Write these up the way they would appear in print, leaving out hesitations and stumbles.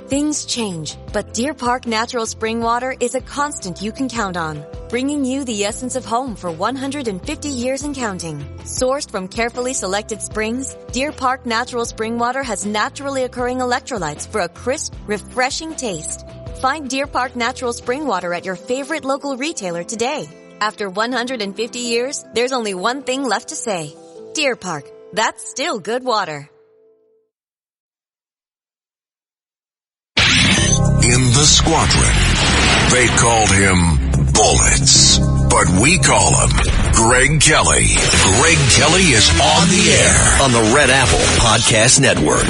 Things change, but Deer Park Natural Spring Water is a constant you can count on, bringing you the essence of home for 150 years and counting. Sourced from carefully selected springs, Deer Park Natural Spring Water has naturally occurring electrolytes for a crisp, refreshing taste. Find Deer Park Natural Spring Water at your favorite local retailer today. After 150 years, there's only one thing left to say. Deer Park, that's still good water. In the squadron, they called him Bullets, but we call him Greg Kelly. Greg Kelly is on the air on the Red Apple Podcast Network.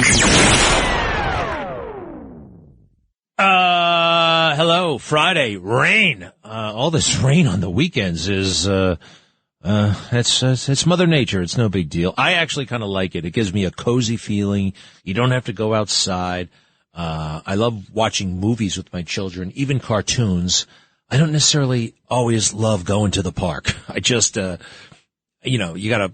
Hello, Friday, rain. All this rain on the weekends is, it's Mother Nature. It's no big deal. I actually kind of like it. It gives me a cozy feeling. You don't have to go outside. I love watching movies with my children, even cartoons. I don't necessarily always love going to the park. I just, you gotta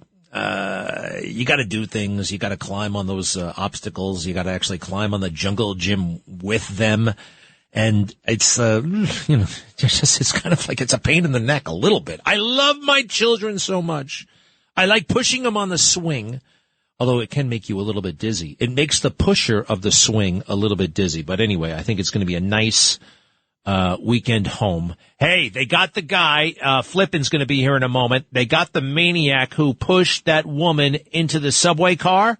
do things. You gotta climb on those, obstacles. You gotta actually climb on the jungle gym with them. And it's, it's kind of like it's a pain in the neck a little bit. I love my children so much. I like pushing them on the swing. Although it can make you a little bit dizzy. It makes the pusher of the swing a little bit dizzy. But anyway, I think it's going to be a nice weekend home. Hey, they got the guy. Flippin's going to be here in a moment. They got the maniac who pushed that woman into the subway car.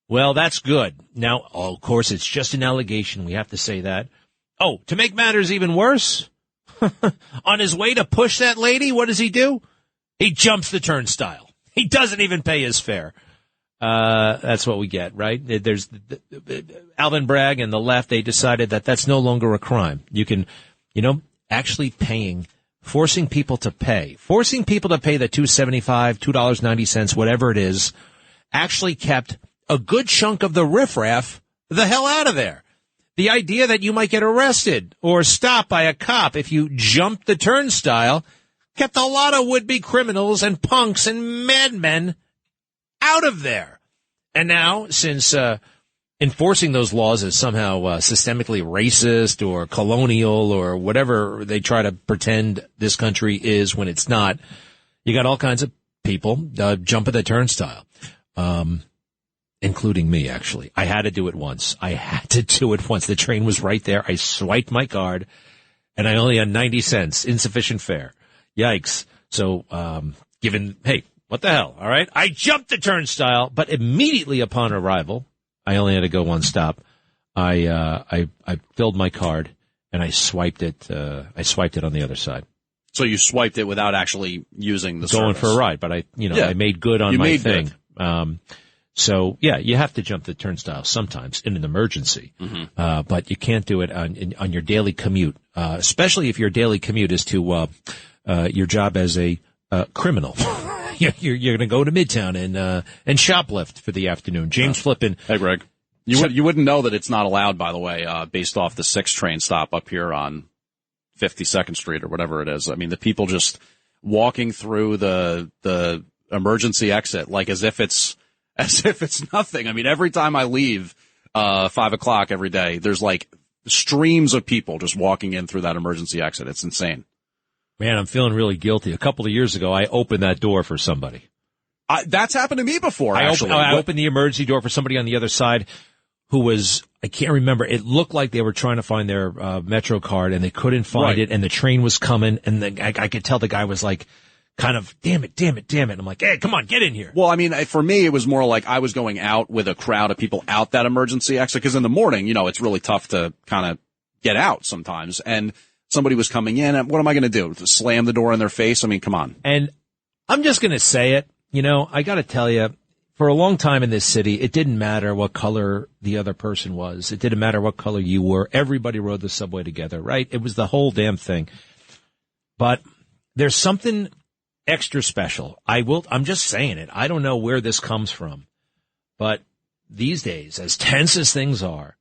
Well, that's good. Now, of course, it's just an allegation. We have to say that. Oh, to make matters even worse, on his way to push that lady, what does he do? He jumps the turnstile. He doesn't even pay his fare. That's what we get, right? There's Alvin Bragg and the left. They decided that that's no longer a crime. You can, actually forcing people to pay the $2.75, $2.90, whatever it is, actually kept a good chunk of the riffraff the hell out of there. The idea that you might get arrested or stopped by a cop if you jump the turnstile kept a lot of would-be criminals and punks and madmen out of there. And now, since enforcing those laws is somehow systemically racist or colonial or whatever they try to pretend this country is when it's not, you got all kinds of people jumping the turnstile, including me, actually. I had to do it once. The train was right there. I swiped my card, and I only had 90 cents, insufficient fare. Yikes. So, hey, what the hell? All right. I jumped the turnstile, but immediately upon arrival, I only had to go one stop. I filled my card and I swiped it. I swiped it on the other side. So you swiped it without actually using the going service. For a ride, but I made good on my thing. So yeah, you have to jump the turnstile sometimes in an emergency. Mm-hmm. But you can't do it on your daily commute, especially if your daily commute is to, your job as a, criminal. You're going to go to Midtown and shoplift for the afternoon. James Flippin. Hey, Greg. You wouldn't know that it's not allowed, by the way, based off the 6 train stop up here on 52nd Street or whatever it is. I mean, the people just walking through the emergency exit like as if it's nothing. I mean, every time I leave 5 o'clock every day, there's like streams of people just walking in through that emergency exit. It's insane. Man, I'm feeling really guilty. A couple of years ago, I opened that door for somebody. That's happened to me before, actually. I opened the emergency door for somebody on the other side who was, I can't remember, it looked like they were trying to find their Metro card, and they couldn't find it, and the train was coming, and I could tell the guy was like, kind of, damn it. I'm like, hey, come on, get in here. Well, I mean, for me, it was more like I was going out with a crowd of people out that emergency exit, because in the morning, it's really tough to kind of get out sometimes, and somebody was coming in, and what am I going to do? To slam the door in their face? I mean, come on. And I'm just going to say it. I got to tell you, for a long time in this city, it didn't matter what color the other person was. It didn't matter what color you were. Everybody rode the subway together, right? It was the whole damn thing. But there's something extra special. I'm just saying it. I don't know where this comes from. But these days, as tense as things are,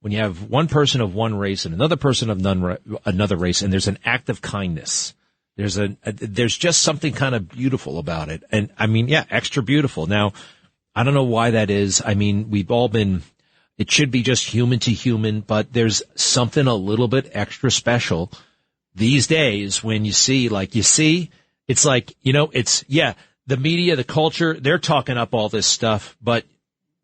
when you have one person of one race and another person of another race, and there's an act of kindness, there's just something kind of beautiful about it. And I mean, yeah, extra beautiful. Now, I don't know why that is. I mean, we've all been, It should be just human to human, but there's something a little bit extra special these days when you see, it's like, the media, the culture, they're talking up all this stuff, but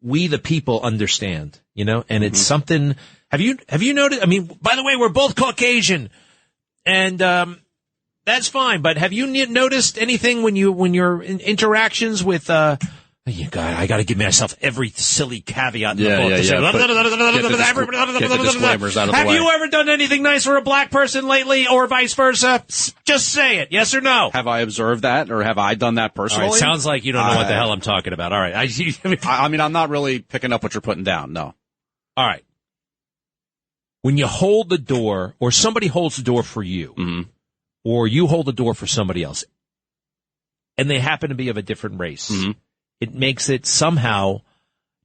we, the people, understand, and it's something. Have you noticed? I mean, by the way, we're both Caucasian, and that's fine. But have you noticed anything when you're in interactions with? I got to give myself every silly caveat in the book. Get the disclaimers out of the way. Have you ever done anything nice for a black person lately, or vice versa? Just say it, yes or no. Have I observed that, or have I done that personally? All right, sounds like you don't know what the hell I'm talking about. All right, I mean, I'm not really picking up what you're putting down. No. All right. When you hold the door, or somebody holds the door for you, or you hold the door for somebody else, and they happen to be of a different race. It makes it somehow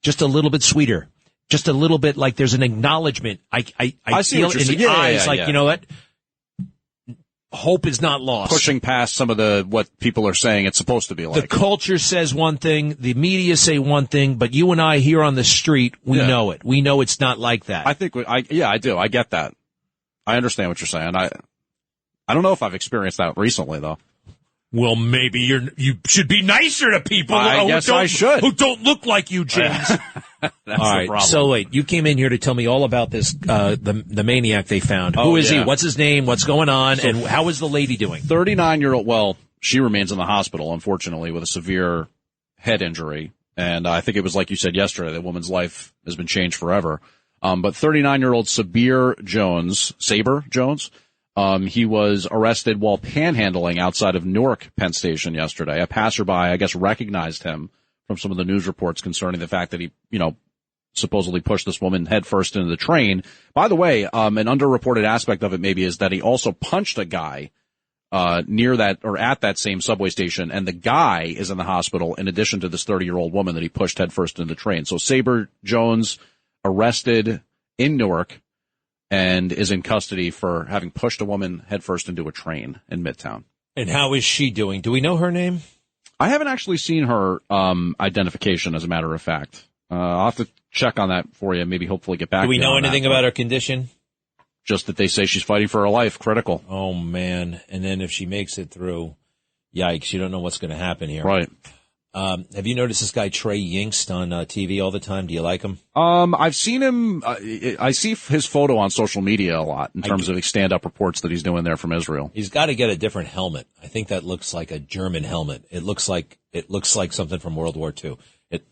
just a little bit sweeter, just a little bit like there's an acknowledgement. I feel it in the eyes, you know what? Hope is not lost. Pushing past some of what people are saying it's supposed to be like. The culture says one thing, the media say one thing, but you and I here on the street, we know it. We know it's not like that. I think, I do. I get that. I understand what you're saying. I don't know if I've experienced that recently, though. Well, maybe you should be nicer to people who don't look like you, James. That's all right. The problem. So wait, you came in here to tell me all about this, the maniac they found. Who is he? What's his name? What's going on? And how is the lady doing? 39-year-old. Well, she remains in the hospital, unfortunately, with a severe head injury. And I think it was like you said yesterday, the woman's life has been changed forever. But 39-year-old Saber Jones, he was arrested while panhandling outside of Newark Penn Station yesterday. A passerby, I guess, recognized him from some of the news reports concerning the fact that he, supposedly pushed this woman headfirst into the train. By the way, an underreported aspect of it maybe is that he also punched a guy near that or at that same subway station, and the guy is in the hospital in addition to this 30-year-old woman that he pushed headfirst into the train. So Saber Jones arrested in Newark and is in custody for having pushed a woman headfirst into a train in Midtown. And how is she doing? Do we know her name? I haven't actually seen her identification, as a matter of fact. I'll have to check on that for you, maybe hopefully get back to you. Do we know anything about her condition? Just that they say she's fighting for her life, critical. Oh, man. And then if she makes it through, yikes, you don't know what's going to happen here. Right. Have you noticed this guy Trey Yingst on TV all the time? Do you like him? I've seen him. I see his photo on social media a lot in terms of stand-up reports that he's doing there from Israel. He's got to get a different helmet. I think that looks like a German helmet. It looks like something from World War II.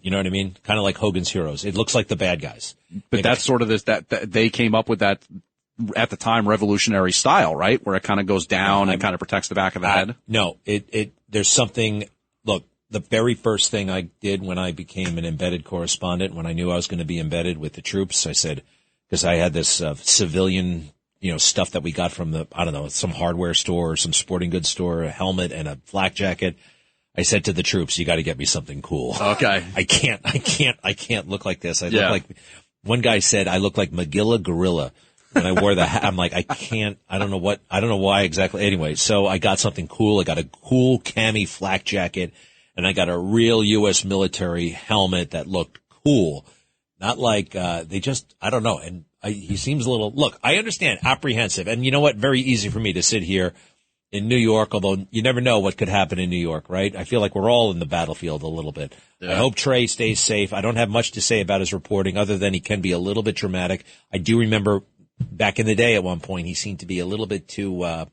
You know what I mean? Kind of like Hogan's Heroes. It looks like the bad guys. But that's sort of that they came up with that at the time revolutionary style, right? Where it kind of goes down and kind of protects the back of the head. No, there's something. Look. The very first thing I did when I became an embedded correspondent, when I knew I was going to be embedded with the troops, I said, because I had this civilian, stuff that we got from some hardware store or some sporting goods store, a helmet and a flak jacket. I said to the troops, you got to get me something cool. Okay. I can't look like this. I look like, one guy said I look like Magilla Gorilla when I wore the hat. I'm like, I don't know why exactly. Anyway, so I got something cool. I got a cool cami flak jacket. And I got a real U.S. military helmet that looked cool. Not like, I don't know. And he seems a little, look, I understand, apprehensive. And you know what? Very easy for me to sit here in New York, although you never know what could happen in New York, right? I feel like we're all in the battlefield a little bit. Yeah. I hope Trey stays safe. I don't have much to say about his reporting other than he can be a little bit dramatic. I do remember back in the day at one point, he seemed to be a little bit too,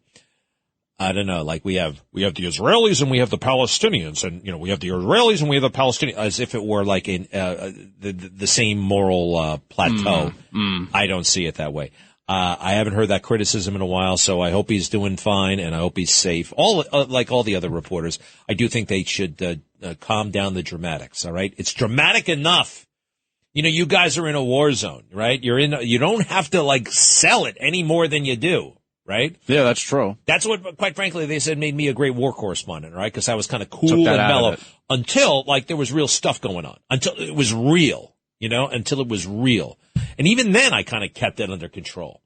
I don't know, like we have the Israelis and we have the Palestinians, and we have the Israelis and we have the Palestinians, as if it were like in the same moral plateau. I don't see it that way. I haven't heard that criticism in a while, so I hope he's doing fine and I hope he's safe. Like all the other reporters, I do think they should calm down the dramatics. All right, it's dramatic enough. You guys are in a war zone, right? You don't have to sell it any more than you do. Right? Yeah, that's true. That's what, quite frankly, they said made me a great war correspondent, right? Because I was kind of cool and mellow until, there was real stuff going on. Until it was real, until it was real. And even then, I kind of kept it under control.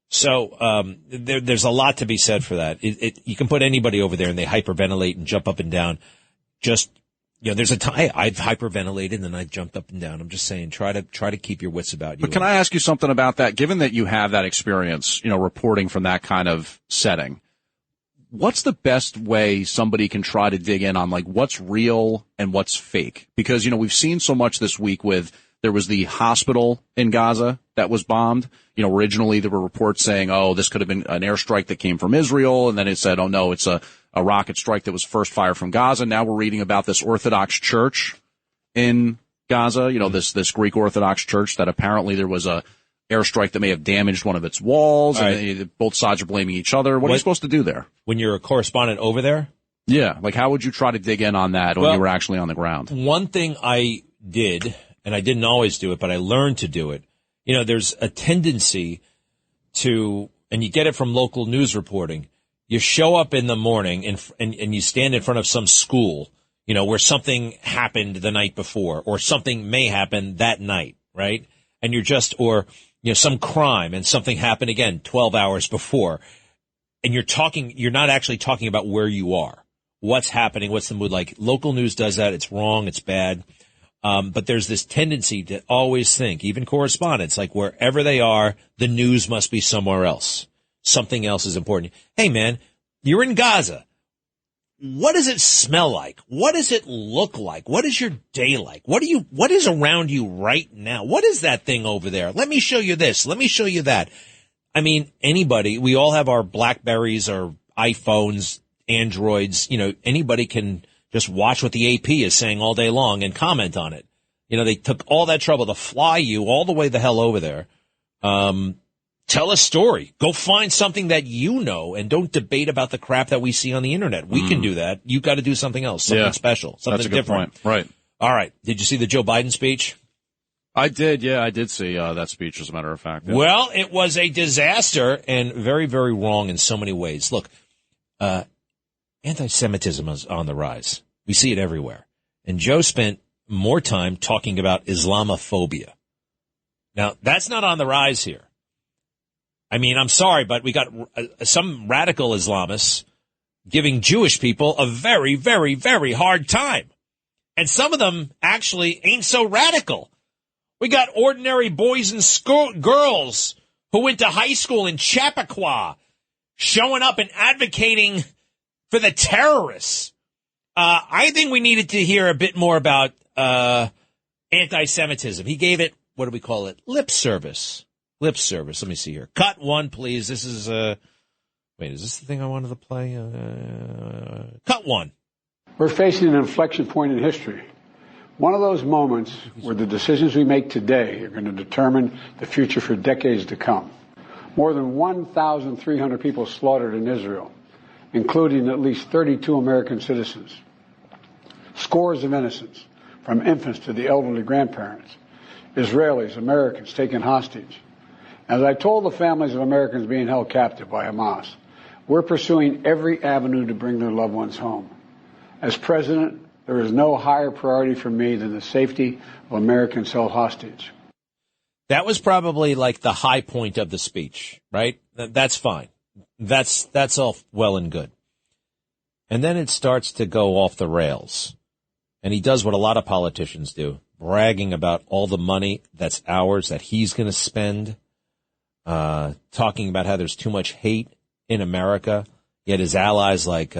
So, there's a lot to be said for that. You can put anybody over there and they hyperventilate and jump up and down. Just there's a time I've hyperventilated and then I jumped up and down. I'm just saying, try to keep your wits about you. But can I ask you something about that? Given that you have that experience, reporting from that kind of setting, what's the best way somebody can try to dig in on like what's real and what's fake? Because, we've seen so much this week there was the hospital in Gaza that was bombed. Originally there were reports saying, oh, this could have been an airstrike that came from Israel. And then it said, oh no, it's a rocket strike that was first fired from Gaza. Now we're reading about this Orthodox church in Gaza, this Greek Orthodox church that apparently there was a airstrike that may have damaged one of its walls. Right. And both sides are blaming each other. What are you supposed to do there? When you're a correspondent over there? Yeah. Like how would you try to dig in on that when you were actually on the ground? One thing I did, and I didn't always do it, but I learned to do it. There's a tendency to, and you get it from local news reporting, you show up in the morning and you stand in front of some school, where something happened the night before or something may happen that night, right? And or some crime and something happened again 12 hours before. And you're not actually talking about where you are, what's happening, what's the mood like. Local news does that. It's wrong. It's bad. But there's this tendency to always think, even correspondents, like wherever they are, the news must be somewhere else. Something else is important. Hey, man, you're in Gaza. What does it smell like? What does it look like? What is your day like? What is around you right now? What is that thing over there? Let me show you this. Let me show you that. I mean, anybody, we all have our Blackberries, our iPhones, Androids, anybody can just watch what the AP is saying all day long and comment on it. They took all that trouble to fly you all the way the hell over there. Tell a story. Go find something that and don't debate about the crap that we see on the internet. We can do that. You got to do something else, something special, something That's a good different. Point. Right. All right. Did you see the Joe Biden speech? I did. Yeah, I did see that speech, as a matter of fact. Yeah. Well, it was a disaster and very, very wrong in so many ways. Look, anti-Semitism is on the rise. We see it everywhere. And Joe spent more time talking about Islamophobia. Now, that's not on the rise here. I mean, I'm sorry, but we got some radical Islamists giving Jewish people a very, very, very hard time. And some of them actually ain't so radical. We got ordinary boys and girls who went to high school in Chappaqua showing up and advocating for the terrorists. I think we needed to hear a bit more about anti-Semitism. He gave it, what do we call it? Lip service. Lip service. Let me see here. Cut one, please. This is, wait, is this the thing I wanted to play? Cut one. We're facing an inflection point in history. One of those moments where the decisions we make today are going to determine the future for decades to come. More than 1,300 people slaughtered in Israel, including at least 32 American citizens. Scores of innocents, from infants to the elderly grandparents. Israelis, Americans taken hostage. As I told the families of Americans being held captive by Hamas, we're pursuing every avenue to bring their loved ones home. As president, there is no higher priority for me than the safety of Americans held hostage. That was probably like the high point of the speech, right? That's fine. That's all well and good. And then it starts to go off the rails. And he does what a lot of politicians do, bragging about all the money that's ours that he's going to spend, talking about how there's too much hate in America, yet his allies like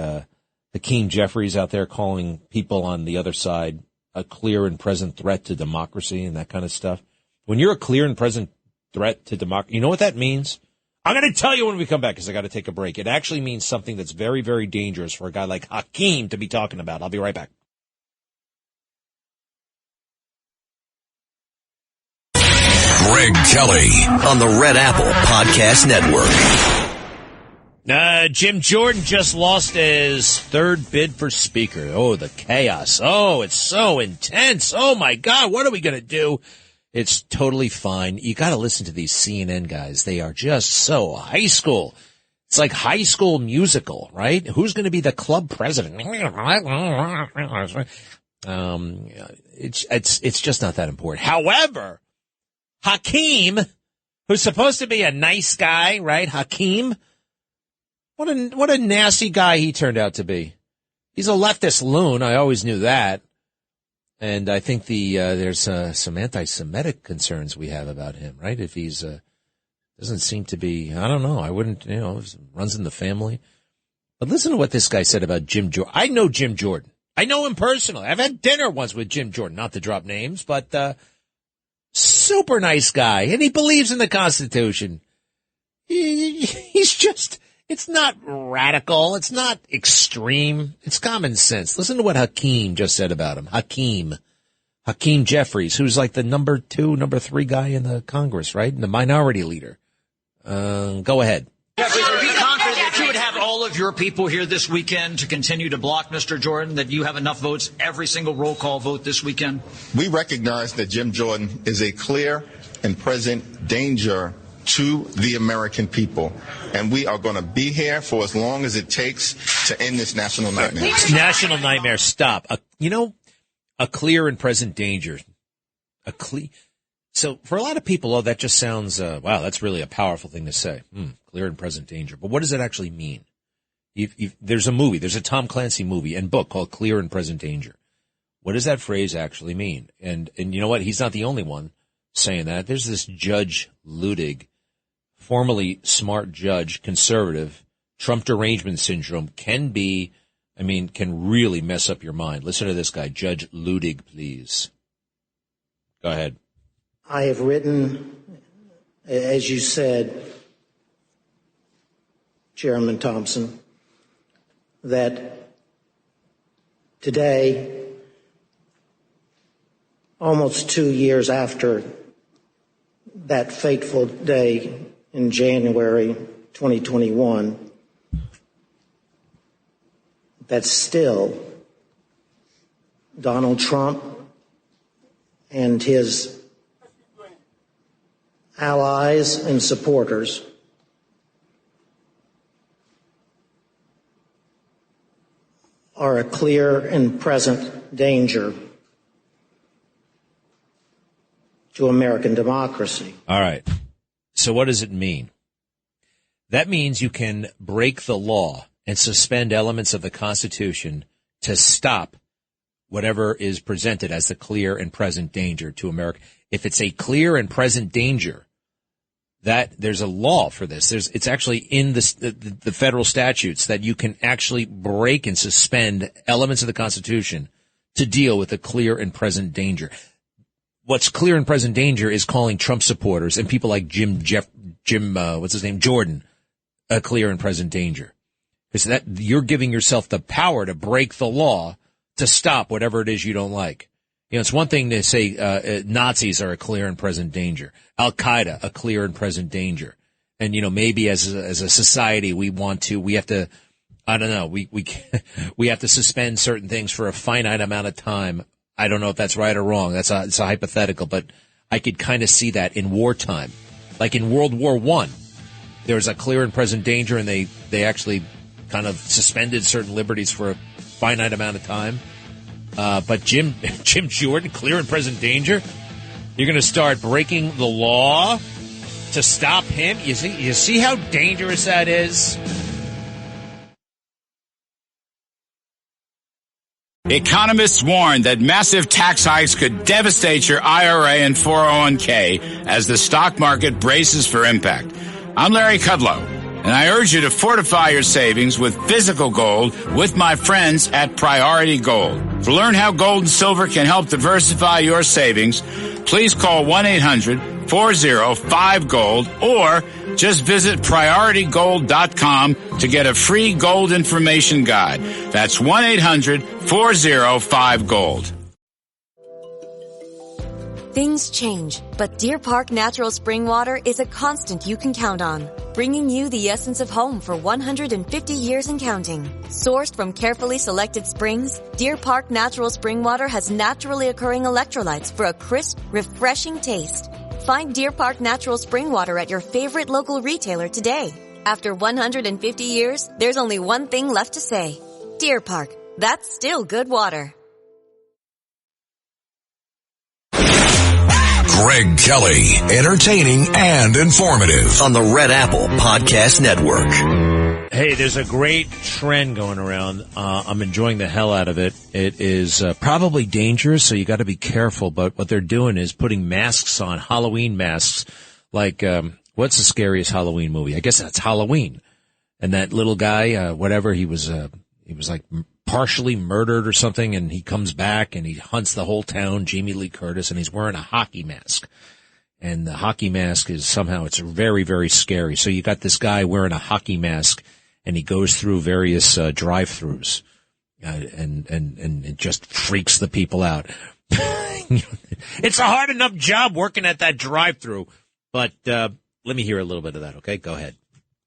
Hakeem Jeffries out there calling people on the other side a clear and present threat to democracy and that kind of stuff. When you're a clear and present threat to democracy, you know what that means? I'm going to tell you when we come back because I got to take a break. It actually means something that's very, very dangerous for a guy like Hakeem to be talking about. I'll be right back. Greg Kelly on the Red Apple Podcast Network. Jim Jordan just lost his third bid for Speaker. Oh, the chaos. Oh, it's so intense. Oh, my God. What are we going to do? It's totally fine. You got to listen to these CNN guys. They are just so high school. It's like High School Musical, right? Who's going to be the club president? It's just not that important. However, Hakeem, who's supposed to be a nice guy, right? Hakeem, what a nasty guy he turned out to be. He's a leftist loon. I always knew that. And I think there's some anti-Semitic concerns we have about him, right? If he's doesn't seem to be, I don't know. I wouldn't, runs in the family. But listen to what this guy said about Jim Jordan. I know Jim Jordan. I know him personally. I've had dinner once with Jim Jordan, not to drop names, but super nice guy, and he believes in the Constitution. He's just, it's not radical. It's not extreme. It's common sense. Listen to what Hakeem just said about him. Hakeem Jeffries, who's like the number 2, number 3 guy in the Congress, right? And the minority leader. Go ahead. Jeffries, are you confident that you would have all of your people here this weekend to continue to block Mr. Jordan, that you have enough votes, every single roll call vote this weekend? We recognize that Jim Jordan is a clear and present danger to the American people, and we are going to be here for as long as it takes to end this national nightmare. National nightmare, stop. A clear and present danger. So for a lot of people, that just sounds, wow, that's really a powerful thing to say. Clear and present danger. But what does it actually mean? There's a movie, there's a Tom Clancy movie and book called Clear and Present Danger. What does that phrase actually mean? And you know what? He's not the only one saying that. There's this Judge Ludig, formerly smart judge, conservative. Trump derangement syndrome can really mess up your mind. Listen to this guy, Judge Ludig, please. Go ahead. I have written, as you said, Chairman Thompson, that today, almost 2 years after that fateful day in January 2021, that still Donald Trump and his allies and supporters are a clear and present danger to American democracy. All right. So what does it mean? That means you can break the law and suspend elements of the Constitution to stop whatever is presented as the clear and present danger to America. If it's a clear and present danger, that there's a law for this. It's actually in the federal statutes that you can actually break and suspend elements of the Constitution to deal with a clear and present danger. What's clear and present danger is calling Trump supporters and people like Jordan, a clear and present danger. Because that you're giving yourself the power to break the law to stop whatever it is you don't like. It's one thing to say Nazis are a clear and present danger. Al-Qaeda, a clear and present danger. And, maybe as a society we have to, I don't know, we have to suspend certain things for a finite amount of time. I don't know if that's right or wrong. It's a hypothetical, but I could kind of see that in wartime. Like in World War I, there was a clear and present danger, and they actually kind of suspended certain liberties for a finite amount of time. But Jim Jordan, clear and present danger, you're going to start breaking the law to stop him? You see how dangerous that is? Economists warn that massive tax hikes could devastate your IRA and 401k as the stock market braces for impact. I'm Larry Kudlow, and I urge you to fortify your savings with physical gold with my friends at Priority Gold. To learn how gold and silver can help diversify your savings, please call 1-800-405-GOLD or just visit PriorityGold.com to get a free gold information guide. That's 1-800-405-GOLD. Things change, but Deer Park Natural Spring Water is a constant you can count on, bringing you the essence of home for 150 years and counting. Sourced from carefully selected springs, Deer Park Natural Spring Water has naturally occurring electrolytes for a crisp, refreshing taste. Find Deer Park Natural Spring Water at your favorite local retailer today. After 150 years, there's only one thing left to say. Deer Park, that's still good water. Greg Kelly, entertaining and informative on the Red Apple Podcast Network. Hey, there's a great trend going around. I'm enjoying the hell out of it. It is probably dangerous, so you got to be careful. But what they're doing is putting masks on, Halloween masks. Like, what's the scariest Halloween movie? I guess that's Halloween. And that little guy, whatever, he was like partially murdered or something, and he comes back and he hunts the whole town, Jamie Lee Curtis, and he's wearing a hockey mask. And the hockey mask is somehow, it's very, very scary. So you got this guy wearing a hockey mask, and he goes through various drive-thrus, and it just freaks the people out. It's a hard enough job working at that drive-thru, but let me hear a little bit of that, okay? Go ahead,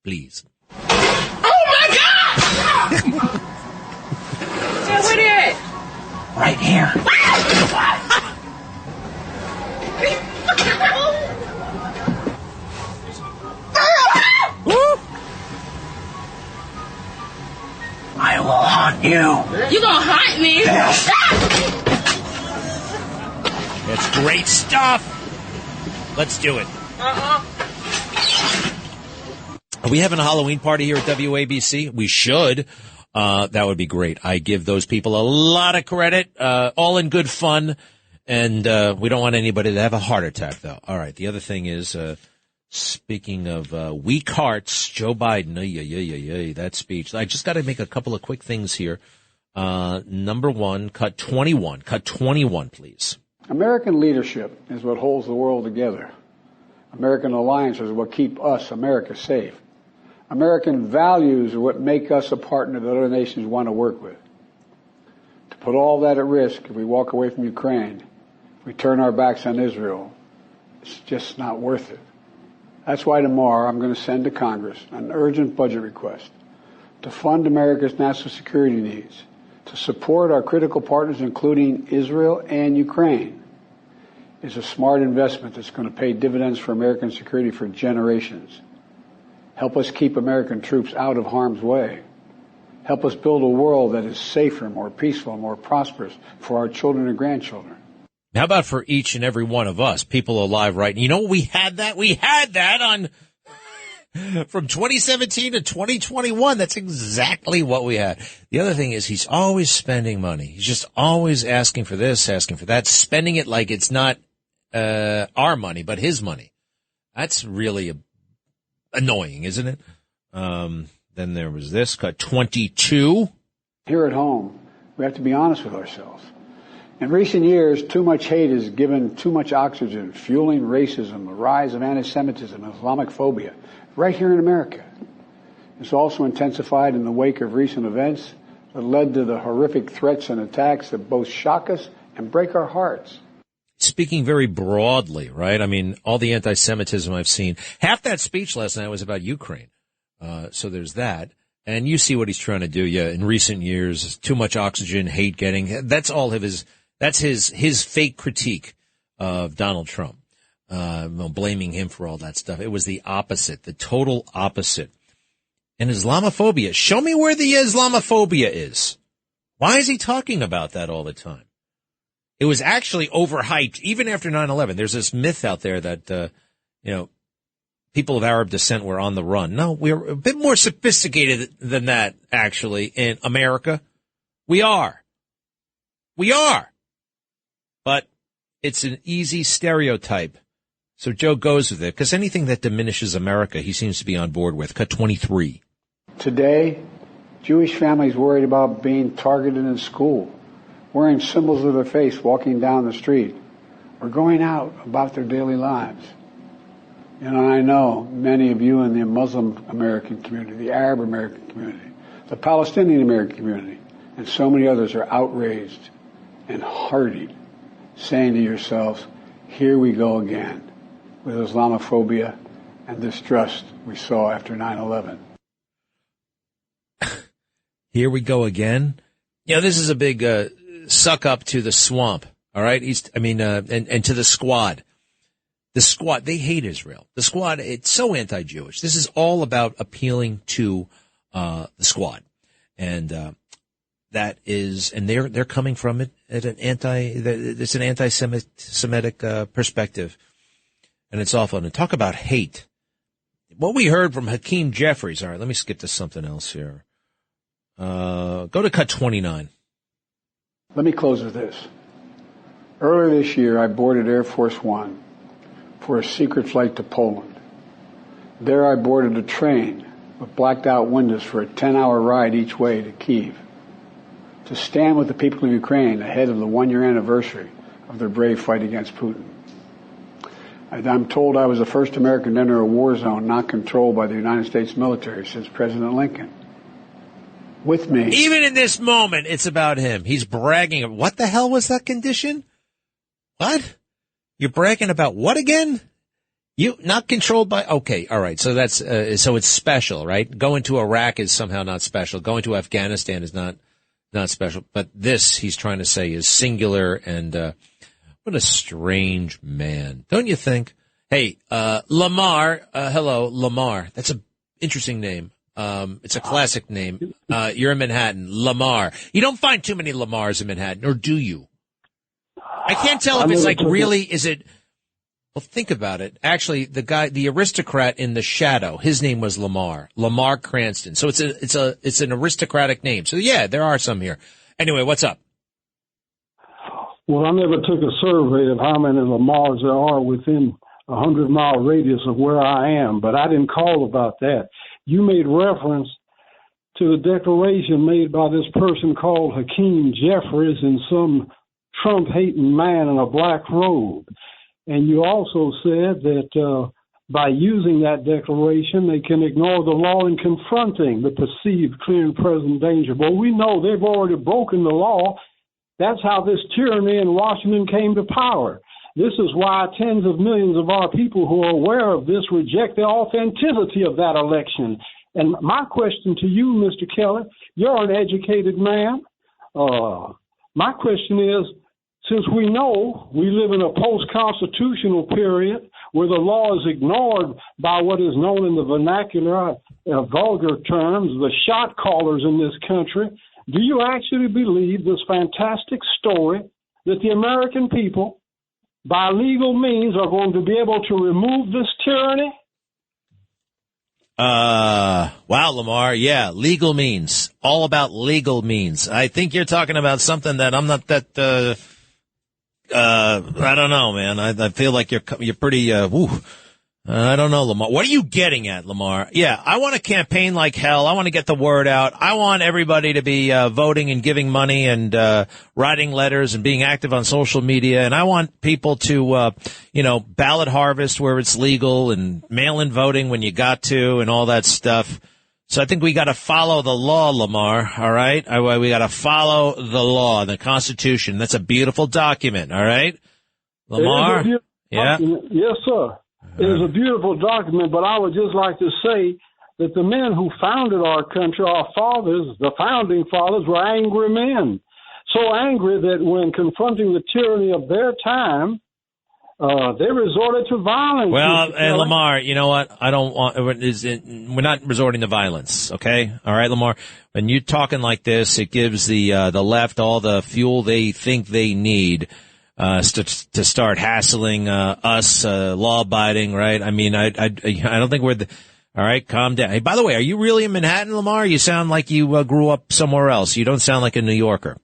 please. Oh my God! Yeah, what is? Right here. I will haunt you. You gonna haunt me? Yes. It's great stuff. Let's do it. Are we having a Halloween party here at WABC? We should. That would be great. I give those people a lot of credit, all in good fun. And we don't want anybody to have a heart attack, though. All right. The other thing is, speaking of weak hearts, Joe Biden, that speech. I just got to make a couple of quick things here. Number one, cut 21. Cut 21, please. American leadership is what holds the world together. American alliances are what keep us, America, safe. American values are what make us a partner that other nations want to work with. To put all that at risk, if we walk away from Ukraine, if we turn our backs on Israel, it's just not worth it. That's why tomorrow I'm going to send to Congress an urgent budget request to fund America's national security needs, to support our critical partners, including Israel and Ukraine. It's a smart investment that's going to pay dividends for American security for generations. Help us keep American troops out of harm's way. Help us build a world that is safer, more peaceful, more prosperous for our children and grandchildren. How about for each and every one of us, people alive right now? You know, we had that on from 2017 to 2021. That's exactly what we had. The other thing is he's always spending money. He's just always asking for this, asking for that, spending it like it's not our money, but his money. That's really annoying, isn't it? Then there was this, cut 22. Here at home, we have to be honest with ourselves. In recent years, too much hate has given too much oxygen, fueling racism, the rise of anti-Semitism, and Islamophobia, right here in America. It's also intensified in the wake of recent events that led to the horrific threats and attacks that both shock us and break our hearts. Speaking very broadly, right? I mean, all the anti-Semitism I've seen. Half that speech last night was about Ukraine. So there's that. And you see what he's trying to do. Yeah, in recent years, too much oxygen, hate getting. That's all of his. That's his fake critique of Donald Trump, blaming him for all that stuff. It was the opposite, the total opposite. And Islamophobia. Show me where the Islamophobia is. Why is he talking about that all the time? It was actually overhyped, even after 9/11. There's this myth out there that, people of Arab descent were on the run. No, we're a bit more sophisticated than that, actually, in America. We are. But it's an easy stereotype. So Joe goes with it, because anything that diminishes America, he seems to be on board with. Cut 23. Today, Jewish families worried about being targeted in school, wearing symbols of their faith, walking down the street, or going out about their daily lives. I know many of you in the Muslim American community, the Arab American community, the Palestinian American community, and so many others are outraged and hardened, saying to yourselves, here we go again with Islamophobia and distrust we saw after 9/11. Here we go again. This is a big suck up to the swamp. All right. And to the squad. The squad, they hate Israel. The squad, it's so anti-Jewish. This is all about appealing to the squad. And they're coming from it at it's an anti-Semitic perspective. And it's awful. And talk about hate. what we heard from Hakeem Jeffries. All right, let me skip to something else here. Go to cut 29. Let me close with this. Earlier this year, I boarded Air Force One for a secret flight to Poland. There I boarded a train with blacked out windows for a 10-hour ride each way to Kyiv to stand with the people of Ukraine ahead of the one-year anniversary of their brave fight against Putin. I'm told I was the first American to enter a war zone not controlled by the United States military since President Lincoln. With me. Even in this moment, it's about him. He's bragging. What the hell was that condition? What? You're bragging about what again? You not controlled by? Okay, all right. So that's so it's special, right? Going to Iraq is somehow not special. Going to Afghanistan is not special. But this, he's trying to say, is singular. And what a strange man, don't you think? Hey, Lamar. Hello, Lamar. That's an interesting name. It's a classic name. You're in Manhattan, Lamar. You don't find too many Lamars in Manhattan, or do you? I can't tell if it's like really, is it? Well, think about it. Actually, the aristocrat in The Shadow, his name was Lamar Cranston. So it's an aristocratic name. So yeah, there are some here. Anyway, what's up? Well, I never took a survey of how many Lamars there are within a 100-mile radius of where I am, but I didn't call about that. You made reference to the declaration made by this person called Hakeem Jeffries and some Trump-hating man in a black robe. And you also said that by using that declaration, they can ignore the law in confronting the perceived clear and present danger. But we know they've already broken the law. That's how this tyranny in Washington came to power. This is why tens of millions of our people who are aware of this reject the authenticity of that election. And my question to you, Mr. Kelly, you're an educated man. My question is, since we know we live in a post-constitutional period where the law is ignored by what is known in the vernacular, vulgar terms, the shot callers in this country, do you actually believe this fantastic story that the American people, by legal means, are going to be able to remove this tyranny? Wow, Lamar. Yeah, legal means. All about legal means. I think you're talking about something that I'm not that, I don't know, man. I feel like you're pretty, I don't know, Lamar. What are you getting at, Lamar? Yeah, I want to campaign like hell. I want to get the word out. I want everybody to be voting and giving money and writing letters and being active on social media. And I want people to, ballot harvest where it's legal and mail-in voting when you got to and all that stuff. So I think we got to follow the law, Lamar, all right? We got to follow the law, the Constitution. That's a beautiful document, all right? Lamar? Yeah? Yes, sir. It is a beautiful document, but I would just like to say that the men who founded our country, our fathers, the founding fathers, were angry men. So angry that when confronting the tyranny of their time, they resorted to violence. Well, and Lamar, you know what? We're not resorting to violence, okay? All right, Lamar? When you're talking like this, it gives the left all the fuel they think they need to start hassling us, law-abiding, right? I mean, I don't think we're all right, calm down. Hey, by the way, are you really in Manhattan, Lamar? You sound like you grew up somewhere else. You don't sound like a New Yorker.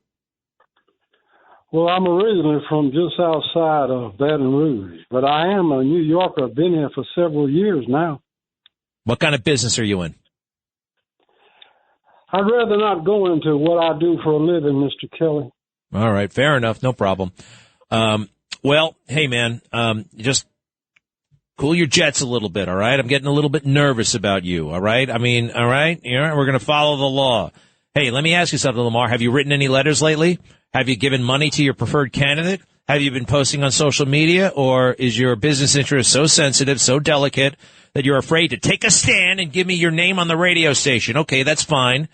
Well, I'm originally from just outside of Baton Rouge, but I am a New Yorker. I've been here for several years now. What kind of business are you in? I'd rather not go into what I do for a living, Mr. Kelly. All right, fair enough, no problem. Well, hey, man, just cool your jets a little bit, all right? I'm getting a little bit nervous about you, all right? I mean, all right? We're going to follow the law. Hey, let me ask you something, Lamar. Have you written any letters lately? Have you given money to your preferred candidate? Have you been posting on social media? Or is your business interest so sensitive, so delicate, that you're afraid to take a stand and give me your name on the radio station? Okay, that's fine.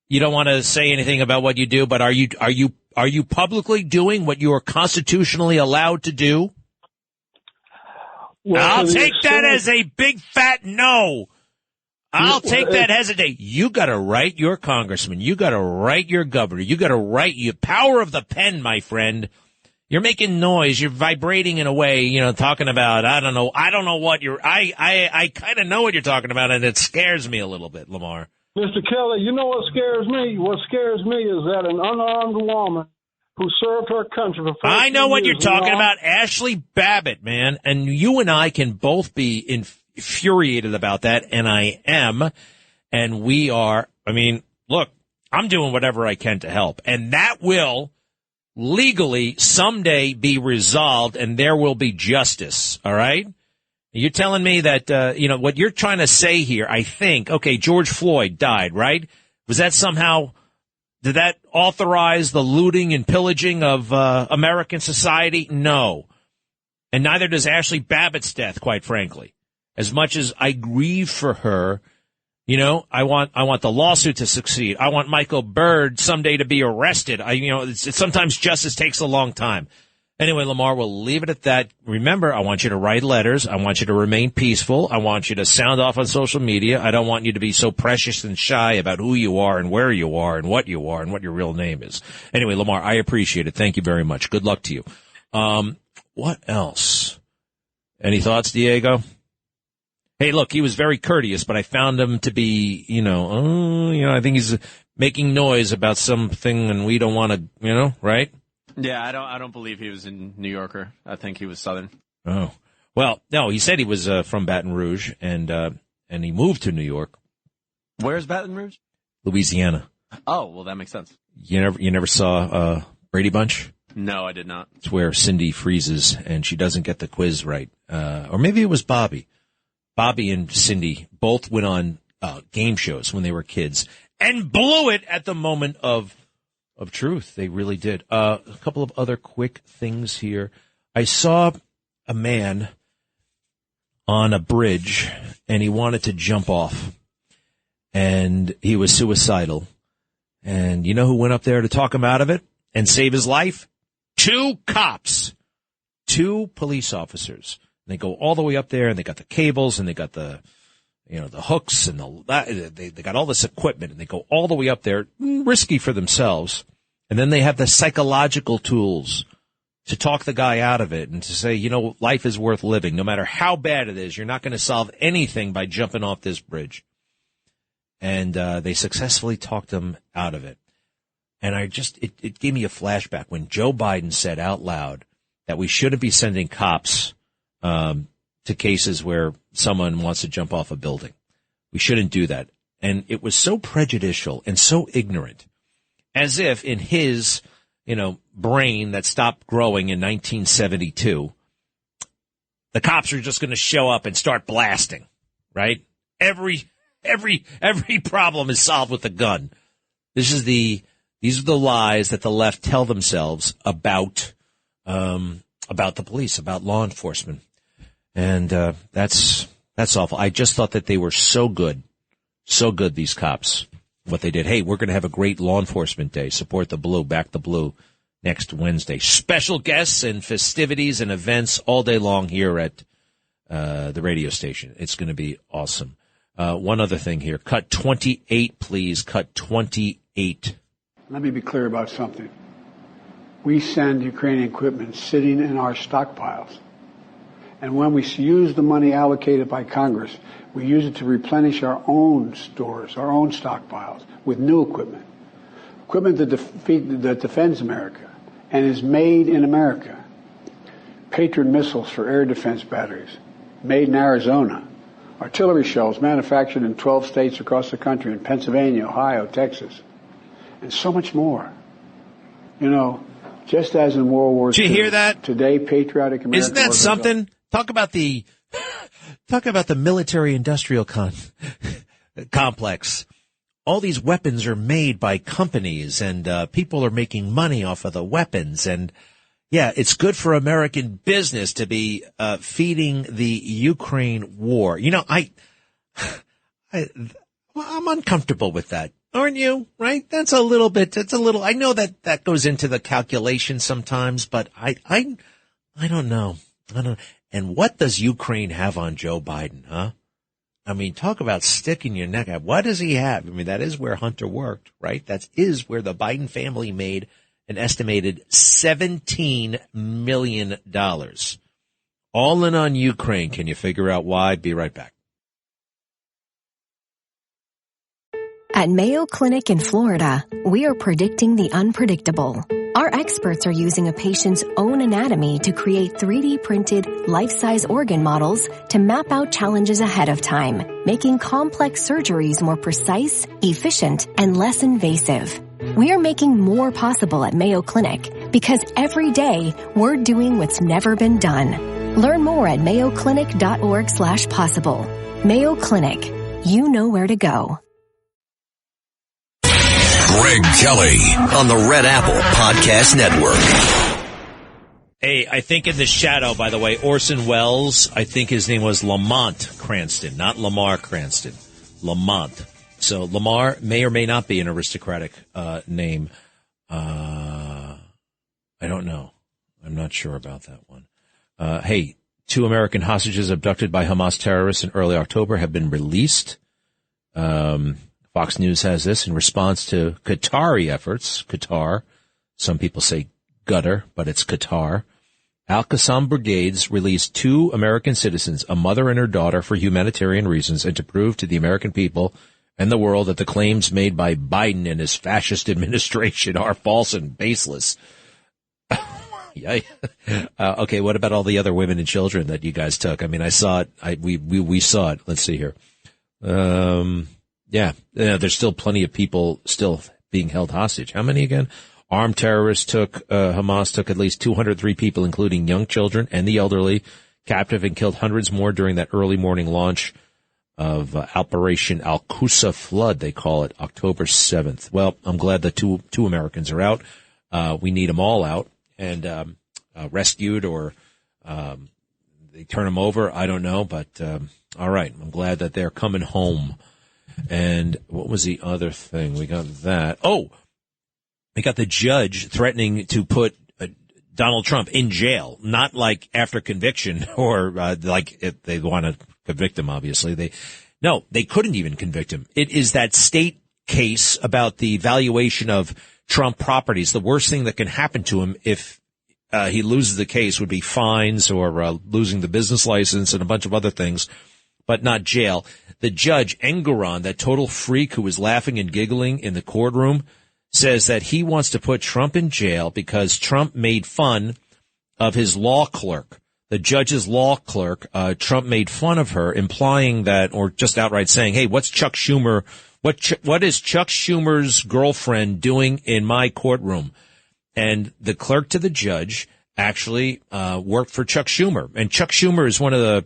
You don't want to say anything about what you do, but are you publicly doing what you are constitutionally allowed to do? Well, I'll take that as a big fat no. I'll take that hesitate. You got to write your congressman. You got to write your governor. You got to write your power of the pen, my friend. You're making noise. You're vibrating in a way, talking about, I don't know what I kind of know what you're talking about, and it scares me a little bit, Lamar. Mr. Kelly, you know what scares me? What scares me is that an unarmed woman who served her country for 14 I know what you're years, talking about, Ashley Babbitt, man. And you and I can both be infuriated about that, and I am. And we are, look, I'm doing whatever I can to help. And that will legally someday be resolved, and there will be justice, all right? You're telling me that, what you're trying to say here, I think, okay, George Floyd died, right? Was that somehow, did that authorize the looting and pillaging of American society? No. And neither does Ashley Babbitt's death, quite frankly. As much as I grieve for her, I want the lawsuit to succeed. I want Michael Byrd someday to be arrested. Sometimes justice takes a long time. Anyway, Lamar, we'll leave it at that. Remember, I want you to write letters. I want you to remain peaceful. I want you to sound off on social media. I don't want you to be so precious and shy about who you are and where you are and what your real name is. Anyway, Lamar, I appreciate it. Thank you very much. Good luck to you. What else? Any thoughts, Diego? Hey, look, he was very courteous, but I found him to be, I think he's making noise about something and we don't want to, right? Yeah, I don't believe he was a New Yorker. I think he was Southern. Oh, well, no, he said he was from Baton Rouge and he moved to New York. Where's Baton Rouge? Louisiana. Oh, well, that makes sense. You never saw Brady Bunch? No, I did not. It's where Cindy freezes and she doesn't get the quiz right, or maybe it was Bobby. Bobby and Cindy both went on game shows when they were kids and blew it at the moment of truth. They really did. A couple of other quick things here. I saw a man on a bridge and he wanted to jump off and he was suicidal. And you know who went up there to talk him out of it and save his life? 2 cops, 2 police officers. They go all the way up there, and they got the cables, and they got the hooks, and they got all this equipment, and they go all the way up there, risky for themselves. And then they have the psychological tools to talk the guy out of it and to say, life is worth living. No matter how bad it is, you're not going to solve anything by jumping off this bridge. And they successfully talked him out of it. And it gave me a flashback when Joe Biden said out loud that we shouldn't be sending cops to cases where someone wants to jump off a building. We shouldn't do that. And it was so prejudicial and so ignorant, as if in his, brain that stopped growing in 1972, the cops are just going to show up and start blasting, right? Every problem is solved with a gun. These are the lies that the left tell themselves about the police, about law enforcement. And that's awful. I just thought that they were so good, these cops, what they did. Hey, we're going to have a great law enforcement day. Support the blue, back the blue next Wednesday. Special guests and festivities and events all day long here at the radio station. It's going to be awesome. One other thing here. Cut 28, please. Cut 28. Let me be clear about something. We send Ukrainian equipment sitting in our stockpiles. And when we use the money allocated by Congress, we use it to replenish our own stores, our own stockpiles with new equipment. Equipment that defends America and is made in America. Patriot missiles for air defense batteries, made in Arizona. Artillery shells manufactured in 12 states across the country, in Pennsylvania, Ohio, Texas, and so much more. Just as in World War II. Did you hear that? Today, patriotic America. Isn't that something? Talk about the military-industrial complex. All these weapons are made by companies, and people are making money off of the weapons. And yeah, it's good for American business to be feeding the Ukraine war. I'm uncomfortable with that. Aren't you? Right? That's a little, I know that goes into the calculation sometimes, but I don't know. And what does Ukraine have on Joe Biden, huh? I mean, talk about sticking your neck out. What does he have? I mean, that is where Hunter worked, right? That is where the Biden family made an estimated $17 million. All in on Ukraine. Can you figure out why? Be right back. At Mayo Clinic in Florida, we are predicting the unpredictable. Our experts are using a patient's own anatomy to create 3D printed, life-size organ models to map out challenges ahead of time, making complex surgeries more precise, efficient, and less invasive. We are making more possible at Mayo Clinic because every day we're doing what's never been done. Learn more at mayoclinic.org/possible. Mayo Clinic. You know where to go. Greg Kelly on the Red Apple Podcast Network. Hey, I think in the shadow, by the way, Orson Welles, I think his name was Lamont Cranston, not Lamar Cranston. Lamont. So Lamar may or may not be an aristocratic name. I don't know. I'm not sure about that one. Hey, 2 American hostages abducted by Hamas terrorists in early October have been released. Fox News has this in response to Qatari efforts. Qatar, some people say Qatar, but it's Qatar. Al-Qassam brigades released 2 American citizens, a mother and her daughter, for humanitarian reasons and to prove to the American people and the world that the claims made by Biden and his fascist administration are false and baseless. Yeah. Okay, what about all the other women and children that you guys took? I mean, I saw it. We saw it. Let's see here. Yeah, there's still plenty of people still being held hostage. How many again? Armed terrorists Hamas took at least 203 people, including young children and the elderly, captive and killed hundreds more during that early morning launch of Operation Al-Qusa Flood, they call it, October 7th. Well, I'm glad that two Americans are out. We need them all out and rescued or they turn them over. I don't know, but all right. I'm glad that they're coming home. And what was the other thing? We got that. Oh, we got the judge threatening to put Donald Trump in jail, not like after conviction or like if they want to convict him, obviously. They couldn't even convict him. It is that state case about the valuation of Trump properties. The worst thing that can happen to him if he loses the case would be fines or losing the business license and a bunch of other things, but not jail. The judge, Engoron, that total freak who was laughing and giggling in the courtroom, says that he wants to put Trump in jail because Trump made fun of his law clerk. The judge's law clerk, Trump made fun of her, implying that, or just outright saying, hey, what's Chuck Schumer, what is Chuck Schumer's girlfriend doing in my courtroom? And the clerk to the judge actually worked for Chuck Schumer. And Chuck Schumer is one of the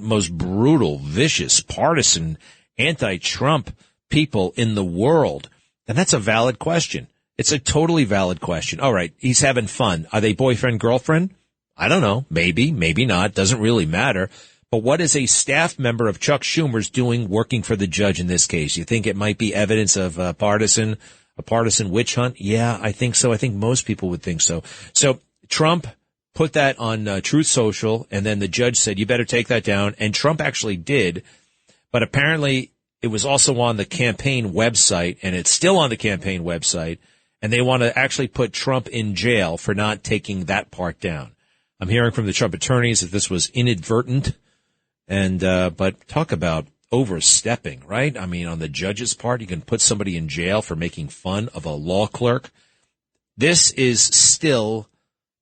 most brutal, vicious, partisan, anti-Trump people in the world. And that's a valid question. It's a totally valid question. All right, he's having fun. Are they boyfriend, girlfriend? I don't know. Maybe, maybe not. Doesn't really matter. But what is a staff member of Chuck Schumer's doing working for the judge in this case? You think it might be evidence of a partisan witch hunt? Yeah, I think so. I think most people would think so. So Trump put that on Truth Social, and then the judge said, you better take that down. And Trump actually did. But apparently it was also on the campaign website, and it's still on the campaign website. And they want to actually put Trump in jail for not taking that part down. I'm hearing from the Trump attorneys that this was inadvertent. And but talk about overstepping, right? I mean, on the judge's part, you can put somebody in jail for making fun of a law clerk. This is still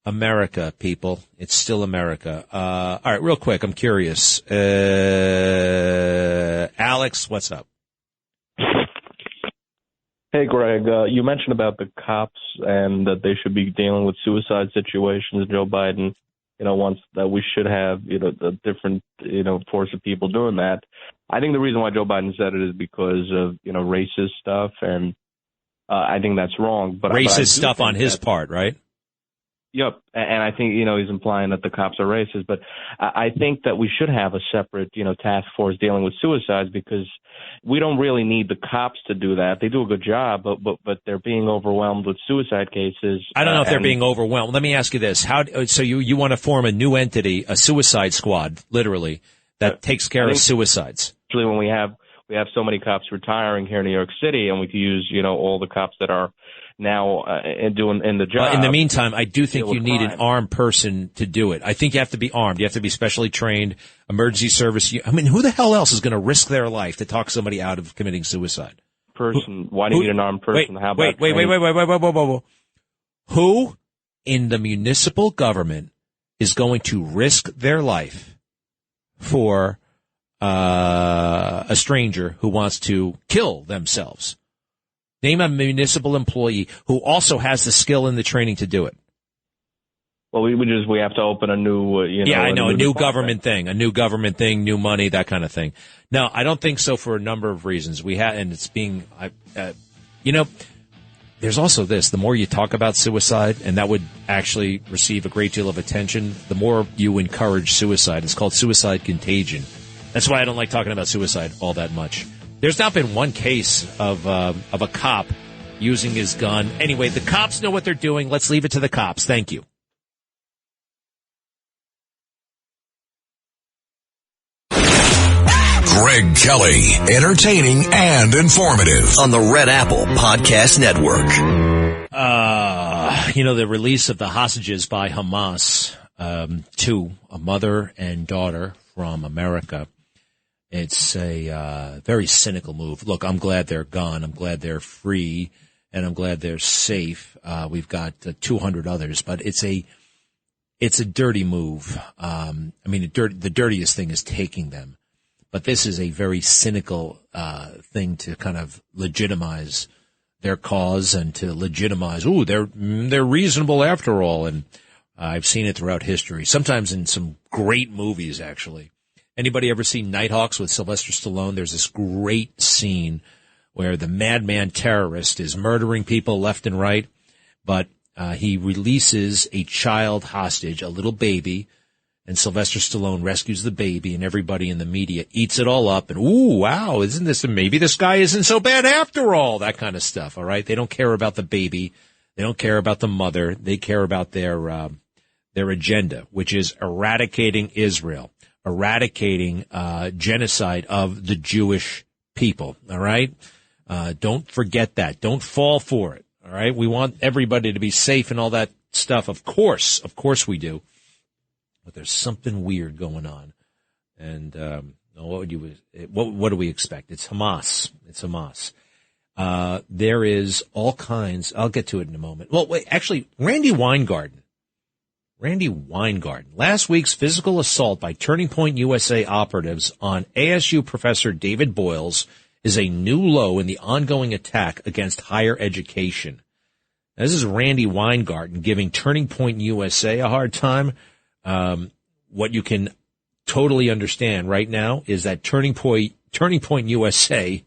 America, people. It's still America. All right, real quick, I'm curious. Alex, what's up? Hey, Greg, you mentioned about the cops and that they should be dealing with suicide situations. Joe Biden, wants that we should have, a different, force of people doing that. I think the reason why Joe Biden said it is because of, racist stuff, and I think that's wrong. But racist stuff on his part, right? Yep. And I think, he's implying that the cops are racist. But I think that we should have a separate, task force dealing with suicides because we don't really need the cops to do that. They do a good job, but they're being overwhelmed with suicide cases. I don't know if they're being overwhelmed. Let me ask you this. So you want to form a new entity, a suicide squad, literally, that takes care of suicides? Actually, when we have so many cops retiring here in New York City, and we could use, all the cops that are now and doing in the job. In the meantime, I do think you need an armed person to do it. I think you have to be armed. You have to be specially trained, emergency service. I mean, who the hell else is going to risk their life to talk somebody out of committing suicide? Why do you need an armed person? How about wait. Who in the municipal government is going to risk their life for a stranger who wants to kill themselves? Name a municipal employee who also has the skill and the training to do it. Well, we have to open a new, a new government thing, new money, that kind of thing. No, I don't think so for a number of reasons. And it's being, there's also this, the more you talk about suicide, and that would actually receive a great deal of attention, the more you encourage suicide. It's called suicide contagion. That's why I don't like talking about suicide all that much. There's not been one case of a cop using his gun. Anyway, the cops know what they're doing. Let's leave it to the cops. Thank you. Greg Kelly, entertaining and informative on the Red Apple Podcast Network. The release of the hostages by Hamas, two, a mother and daughter from America. It's a very cynical move. Look, I'm glad they're gone. I'm glad they're free, and I'm glad they're safe. We've got 200 others, but it's a dirty move. The dirtiest thing is taking them. But this is a very cynical thing to kind of legitimize their cause and to legitimize, they're reasonable after all. And I've seen it throughout history, sometimes in some great movies, actually. Anybody ever seen Nighthawks with Sylvester Stallone? There's this great scene where the madman terrorist is murdering people left and right, but he releases a child hostage, a little baby, and Sylvester Stallone rescues the baby, and everybody in the media eats it all up, and wow, maybe this guy isn't so bad after all, that kind of stuff, all right? They don't care about the baby. They don't care about the mother. They care about their agenda, which is eradicating Israel, eradicating genocide of the Jewish people, all right? Don't forget that. Don't fall for it, all right? We want everybody to be safe and all that stuff. Of course we do. But there's something weird going on. And what do we expect? It's Hamas. There is all kinds. I'll get to it in a moment. Well, wait, actually, Randy Weingarten. Last week's physical assault by Turning Point USA operatives on ASU professor David Boyles is a new low in the ongoing attack against higher education. Now, this is Randy Weingarten giving Turning Point USA a hard time. What you can totally understand right now is that Turning Point USA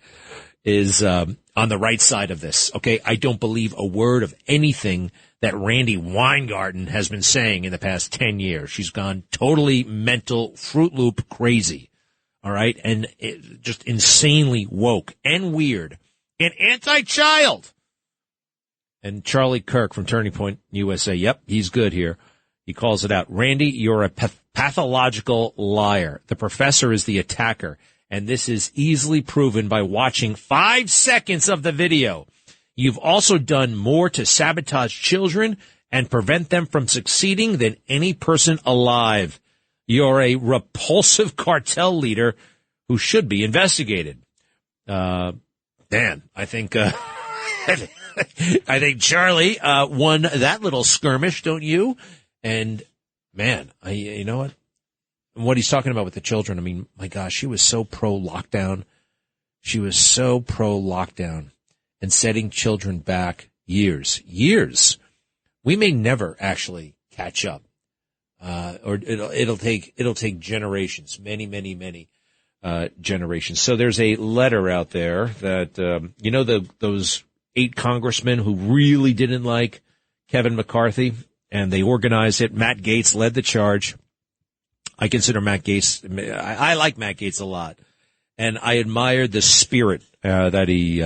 is on the right side of this. Okay, I don't believe a word of anything that Randy Weingarten has been saying in the past 10 years. She's gone totally mental, Fruit Loop crazy. All right, and just insanely woke and weird and anti-child. And Charlie Kirk from Turning Point USA, yep, he's good here. He calls it out. Randy, you're a pathological liar. The professor is the attacker, and this is easily proven by watching 5 seconds of the video. You've also done more to sabotage children and prevent them from succeeding than any person alive. You're a repulsive cartel leader who should be investigated. Dan, I think Charlie won that little skirmish, don't you? And, man, you know what? What he's talking about with the children, I mean, my gosh, she was so pro-lockdown. And setting children back years. We may never actually catch up. Or it'll take generations, many generations. So there's a letter out there that, those 8 congressmen who really didn't like Kevin McCarthy, and they organized it. Matt Gaetz led the charge. I consider Matt Gaetz, I like Matt Gaetz a lot. And I admired the spirit that he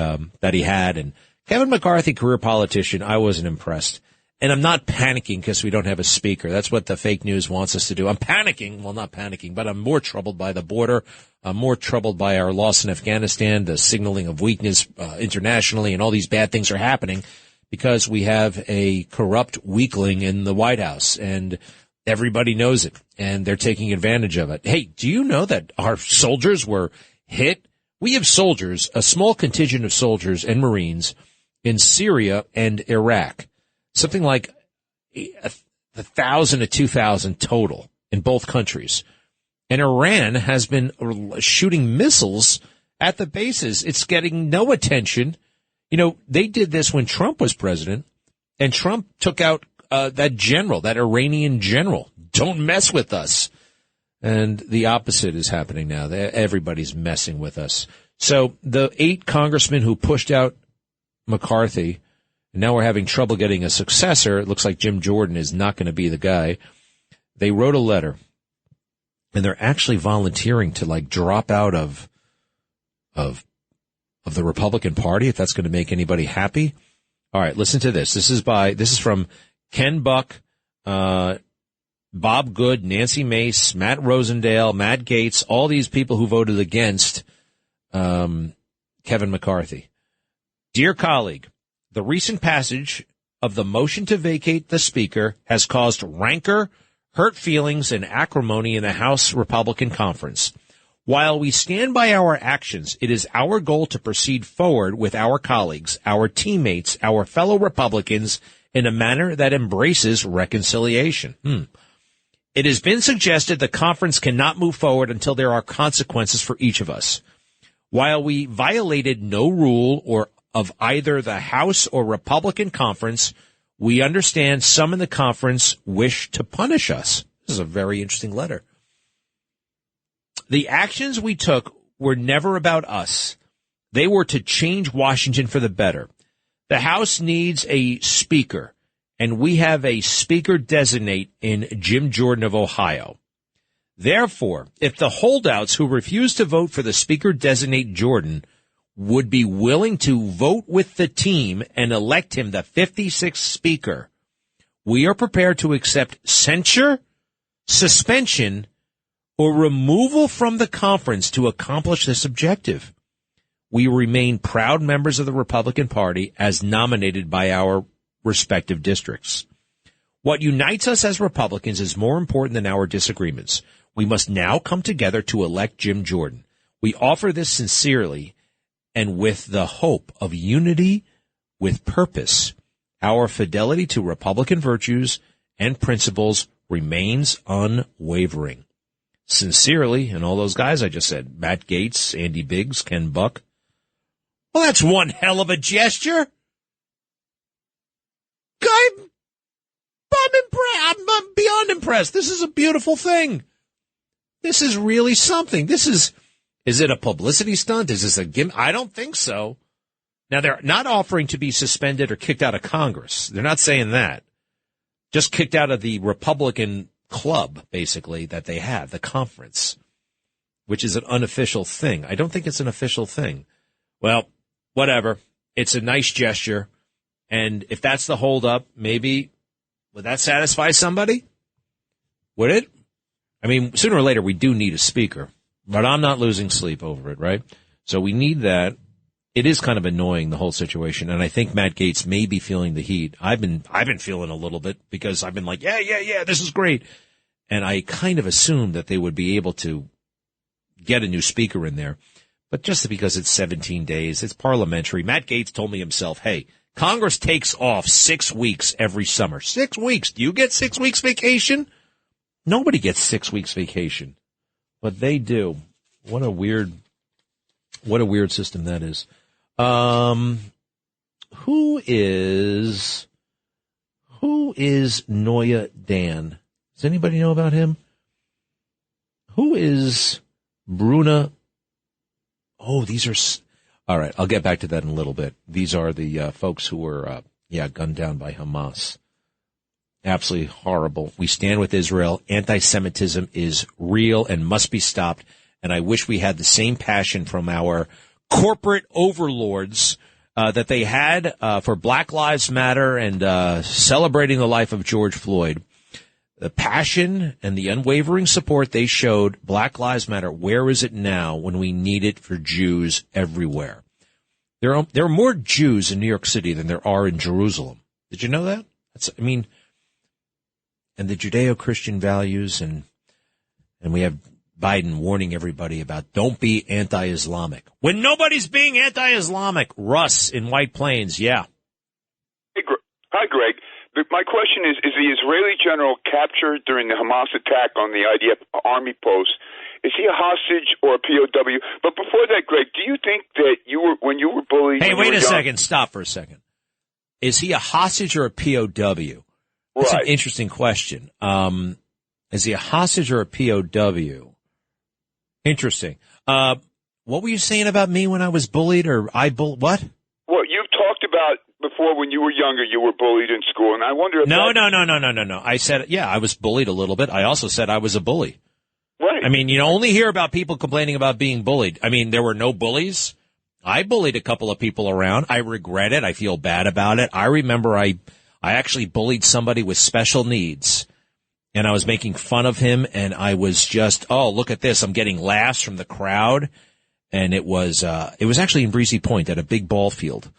had. And Kevin McCarthy, career politician, I wasn't impressed. And I'm not panicking because we don't have a speaker. That's what the fake news wants us to do. I'm panicking. Well, not panicking, but I'm more troubled by the border. I'm more troubled by our loss in Afghanistan, the signaling of weakness internationally, and all these bad things are happening because we have a corrupt weakling in the White House, and everybody knows it, and they're taking advantage of it. Hey, do you know that our soldiers were hit? We have soldiers, a small contingent of soldiers and Marines in Syria and Iraq, something like 1,000 to 2,000 total in both countries. And Iran has been shooting missiles at the bases. It's getting no attention. You know, they did this when Trump was president, and Trump took out that general, that Iranian general. Don't mess with us. And the opposite is happening now. Everybody's messing with us. So the 8 congressmen who pushed out McCarthy, and now we're having trouble getting a successor. It looks like Jim Jordan is not going to be the guy. They wrote a letter, and they're actually volunteering to like drop out of the Republican Party, if that's going to make anybody happy. All right, listen to this. This is from Ken Buck, Bob Good, Nancy Mace, Matt Rosendale, Matt Gaetz, all these people who voted against Kevin McCarthy. Dear colleague, the recent passage of the motion to vacate the Speaker has caused rancor, hurt feelings, and acrimony in the House Republican Conference. While we stand by our actions, it is our goal to proceed forward with our colleagues, our teammates, our fellow Republicans in a manner that embraces reconciliation. It has been suggested the conference cannot move forward until there are consequences for each of us. While we violated no rule or of either the House or Republican conference, we understand some in the conference wish to punish us. This is a very interesting letter. The actions we took were never about us. They were to change Washington for the better. The House needs a speaker, and we have a speaker designate in Jim Jordan of Ohio. Therefore, if the holdouts who refuse to vote for the speaker designate Jordan would be willing to vote with the team and elect him the 56th speaker, we are prepared to accept censure, suspension, or removal from the conference to accomplish this objective. We remain proud members of the Republican Party as nominated by our respective districts. What unites us as Republicans is more important than our disagreements. We must now come together to elect Jim Jordan. We offer this sincerely and with the hope of unity with purpose. Our fidelity to Republican virtues and principles remains unwavering. Sincerely, and all those guys I just said, Matt Gaetz, Andy Biggs, Ken Buck. Well, that's one hell of a gesture. I'm beyond impressed. This is a beautiful thing. This is really something. Is it a publicity stunt? Is this a gimmick? I don't think so. Now, they're not offering to be suspended or kicked out of Congress. They're not saying that. Just kicked out of the Republican club, basically, that they have, the conference, which is an unofficial thing. I don't think it's an official thing. Well, whatever. It's a nice gesture. And if that's the holdup, maybe, would that satisfy somebody? Would it? I mean, sooner or later, we do need a speaker, but I'm not losing sleep over it, right? So we need that. It is kind of annoying, the whole situation, and I think Matt Gaetz may be feeling the heat. I've been feeling a little bit because I've been like, yeah, this is great. And I kind of assumed that they would be able to get a new speaker in there. But just because it's 17 days, it's parliamentary. Matt Gaetz told me himself, hey, Congress takes off 6 weeks every summer. 6 weeks. Do you get 6 weeks vacation? Nobody gets 6 weeks vacation, but they do. What a weird system that is. Who is Noya Dan? Does anybody know about him? Who is Bruna? Oh, these are, all right. I'll get back to that in a little bit. These are the folks who were, gunned down by Hamas. Absolutely horrible. We stand with Israel. Anti-Semitism is real and must be stopped. And I wish we had the same passion from our corporate overlords that they had for Black Lives Matter and celebrating the life of George Floyd. The passion and the unwavering support they showed Black Lives Matter. Where is it now when we need it for Jews everywhere? There are more Jews in New York City than there are in Jerusalem. Did you know that? And the Judeo-Christian values, and we have Biden warning everybody about don't be anti-Islamic. When nobody's being anti-Islamic, Russ in White Plains, yeah. Hi, Greg. My question is the Israeli general captured during the Hamas attack on the IDF army post, is he a hostage or a POW? But before that, Greg, do you think that when you were bullied... Hey, wait a second. Stop for a second. Is he a hostage or a POW? That's an interesting question. Is he a hostage or a POW? Interesting. What were you saying about me when I was bullied or what? Well, you've talked about before when you were younger, you were bullied in school, and I wonder if No. I said, yeah, I was bullied a little bit. I also said I was a bully. Right. I mean, you only hear about people complaining about being bullied. I mean, there were no bullies. I bullied a couple of people around. I regret it. I feel bad about it. I remember I actually bullied somebody with special needs, and I was making fun of him, and I was just, oh, look at this. I'm getting laughs from the crowd. And it was actually in Breezy Point at a big ball field.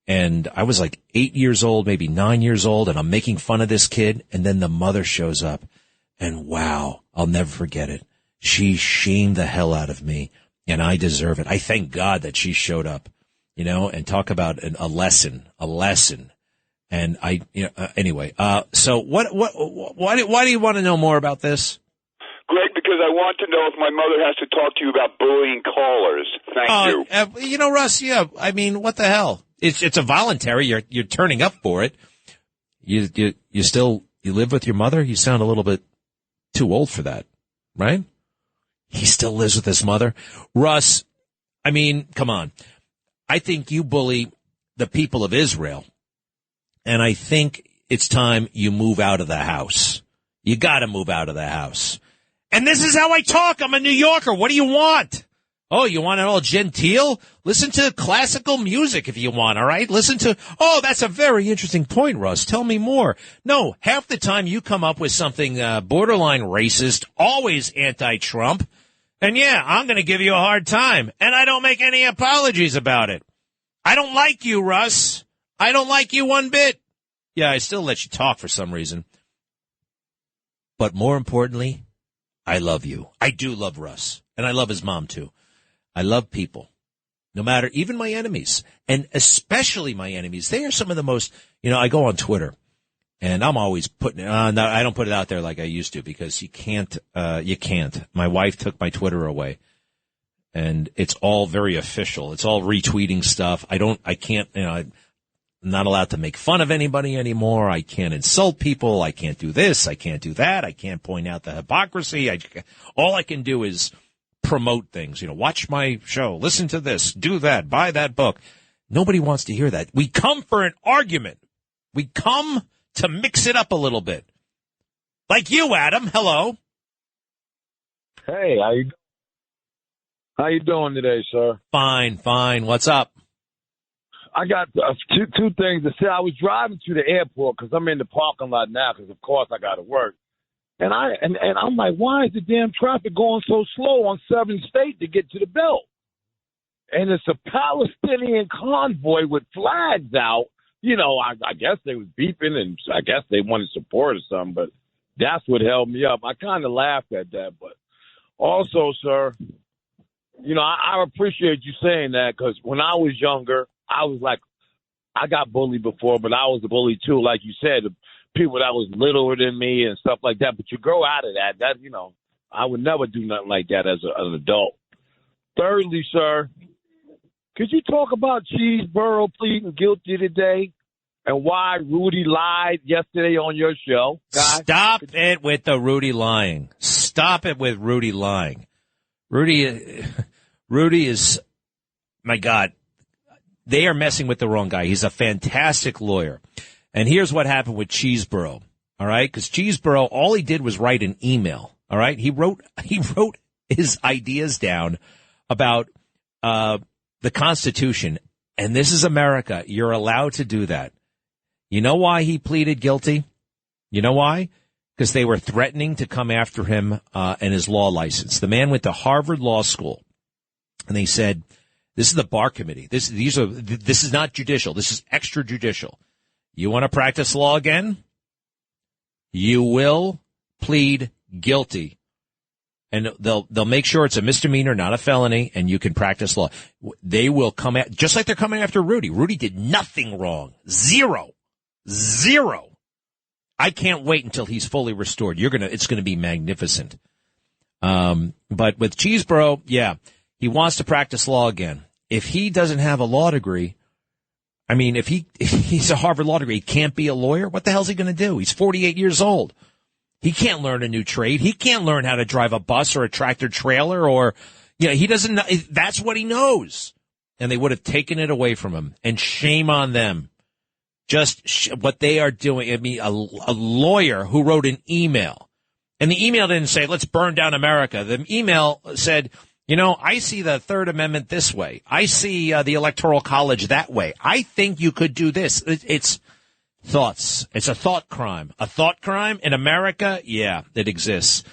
And I was like 8 years old, maybe 9 years old, and I'm making fun of this kid. And then the mother shows up, and wow, I'll never forget it. She shamed the hell out of me, and I deserve it. I thank God that she showed up, and talk about a lesson. And anyway, so why do you want to know more about this? Greg, because I want to know if my mother has to talk to you about bullying callers. Thank you. Russ, yeah, I mean, what the hell? It's a voluntary. You're turning up for it. You live with your mother? You sound a little bit too old for that, right? He still lives with his mother. Russ, I mean, come on. I think you bully the people of Israel, and I think it's time you move out of the house. You got to move out of the house. And this is how I talk. I'm a New Yorker. What do you want? Oh, you want it all genteel? Listen to classical music if you want, all right? That's a very interesting point, Russ. Tell me more. No, half the time you come up with something borderline racist, always anti-Trump. And yeah, I'm going to give you a hard time. And I don't make any apologies about it. I don't like you, Russ. I don't like you one bit. Yeah, I still let you talk for some reason. But more importantly, I love you. I do love Russ. And I love his mom, too. I love people. No matter, even my enemies. And especially my enemies. They are some of the most, I go on Twitter. And I'm always putting it on. I don't put it out there like I used to because you can't. My wife took my Twitter away. And it's all very official. It's all retweeting stuff. I can't, I'm not allowed to make fun of anybody anymore. I can't insult people. I can't do this. I can't do that. I can't point out the hypocrisy. All I can do is promote things. Watch my show, listen to this, do that, buy that book. Nobody wants to hear that. We come for an argument. We come to mix it up a little bit. Like you, Adam. Hello. Hey, how you doing today, sir? Fine. What's up? I got two things to say. I was driving to the airport because I'm in the parking lot now because, of course, I got to work. And I'm like, why is the damn traffic going so slow on 7th State to get to the belt? And it's a Palestinian convoy with flags out. I guess they was beeping and I guess they wanted support or something, but that's what held me up. I kind of laughed at that. But also, sir, I appreciate you saying that because when I was younger, I was like, I got bullied before, but I was a bully too. Like you said, the people that was littler than me and stuff like that. But you grow out of that. I would never do nothing like that as an adult. Thirdly, sir, could you talk about Cheeseborough pleading guilty today and why Rudy lied yesterday on your show? Stop it with the Rudy lying. Stop it with Rudy lying. Rudy is, my God, they are messing with the wrong guy. He's a fantastic lawyer. And here's what happened with Cheeseborough, all right? Because Cheeseborough, all he did was write an email, all right? He wrote his ideas down about the Constitution. And this is America. You're allowed to do that. You know why he pleaded guilty? You know why? Because they were threatening to come after him and his law license. The man went to Harvard Law School. And they said, This is the bar committee. This is not judicial. This is extrajudicial. You want to practice law again? You will plead guilty. And they'll make sure it's a misdemeanor, not a felony, and you can practice law. They will come at, just like they're coming after Rudy. Rudy did nothing wrong. Zero. I can't wait until he's fully restored. It's gonna be magnificent. But with Cheesebro, yeah, he wants to practice law again. If he doesn't have a law degree, I mean, if he's a Harvard law degree, he can't be a lawyer. What the hell's he gonna do? He's 48 years old. He can't learn a new trade. He can't learn how to drive a bus or a tractor trailer or, he doesn't know. That's what he knows. And they would have taken it away from him. And shame on them. Just what they are doing. I mean, a lawyer who wrote an email. And the email didn't say, let's burn down America. The email said, I see the Third Amendment this way. I see the Electoral College that way. I think you could do this. It's thoughts. It's a thought crime. A thought crime in America? Yeah, it exists.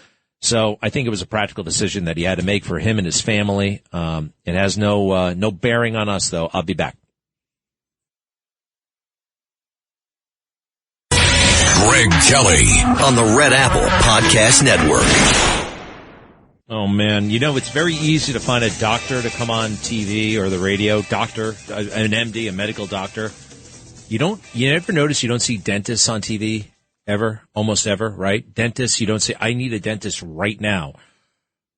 So I think it was a practical decision that he had to make for him and his family. It has no bearing on us, though. I'll be back. Greg Kelly on the Red Apple Podcast Network. Oh, man. It's very easy to find a doctor to come on TV or the radio. Doctor, an MD, a medical doctor. You ever notice you don't see dentists on TV ever, almost ever, right? Dentists, you don't say, I need a dentist right now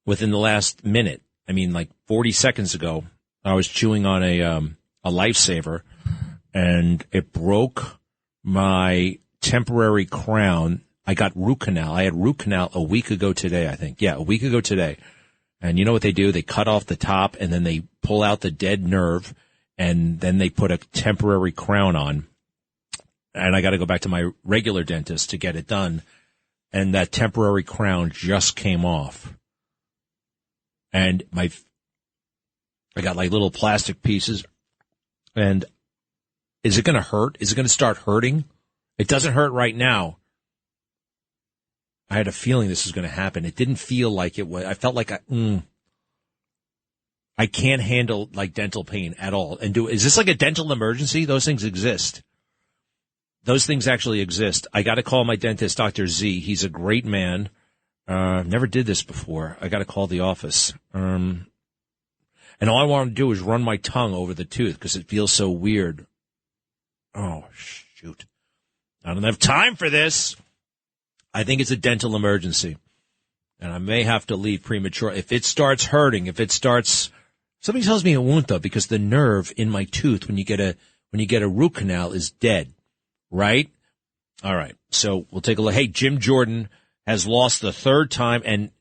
within the last minute. I mean, like 40 seconds ago, I was chewing on a Lifesaver and it broke my temporary crown. I got root canal. I had root canal a week ago today, I think. Yeah, a week ago today. And you know what they do? They cut off the top and then they pull out the dead nerve. And then they put a temporary crown on, and I got to go back to my regular dentist to get it done. And that temporary crown just came off. And I got like little plastic pieces. And is it going to hurt? Is it going to start hurting? It doesn't hurt right now. I had a feeling this was going to happen. It didn't feel like it was. I felt like I can't handle like dental pain at all. And is this like a dental emergency? Those things exist. Those things actually exist. I got to call my dentist, Dr. Z. He's a great man. Never did this before. I got to call the office. And all I want to do is run my tongue over the tooth because it feels so weird. Oh, shoot. I don't have time for this. I think it's a dental emergency. And I may have to leave premature. If it starts hurting, somebody tells me it won't though, because the nerve in my tooth when you get a root canal is dead, right? All right. So we'll take a look. Hey, Jim Jordan has lost the third time, and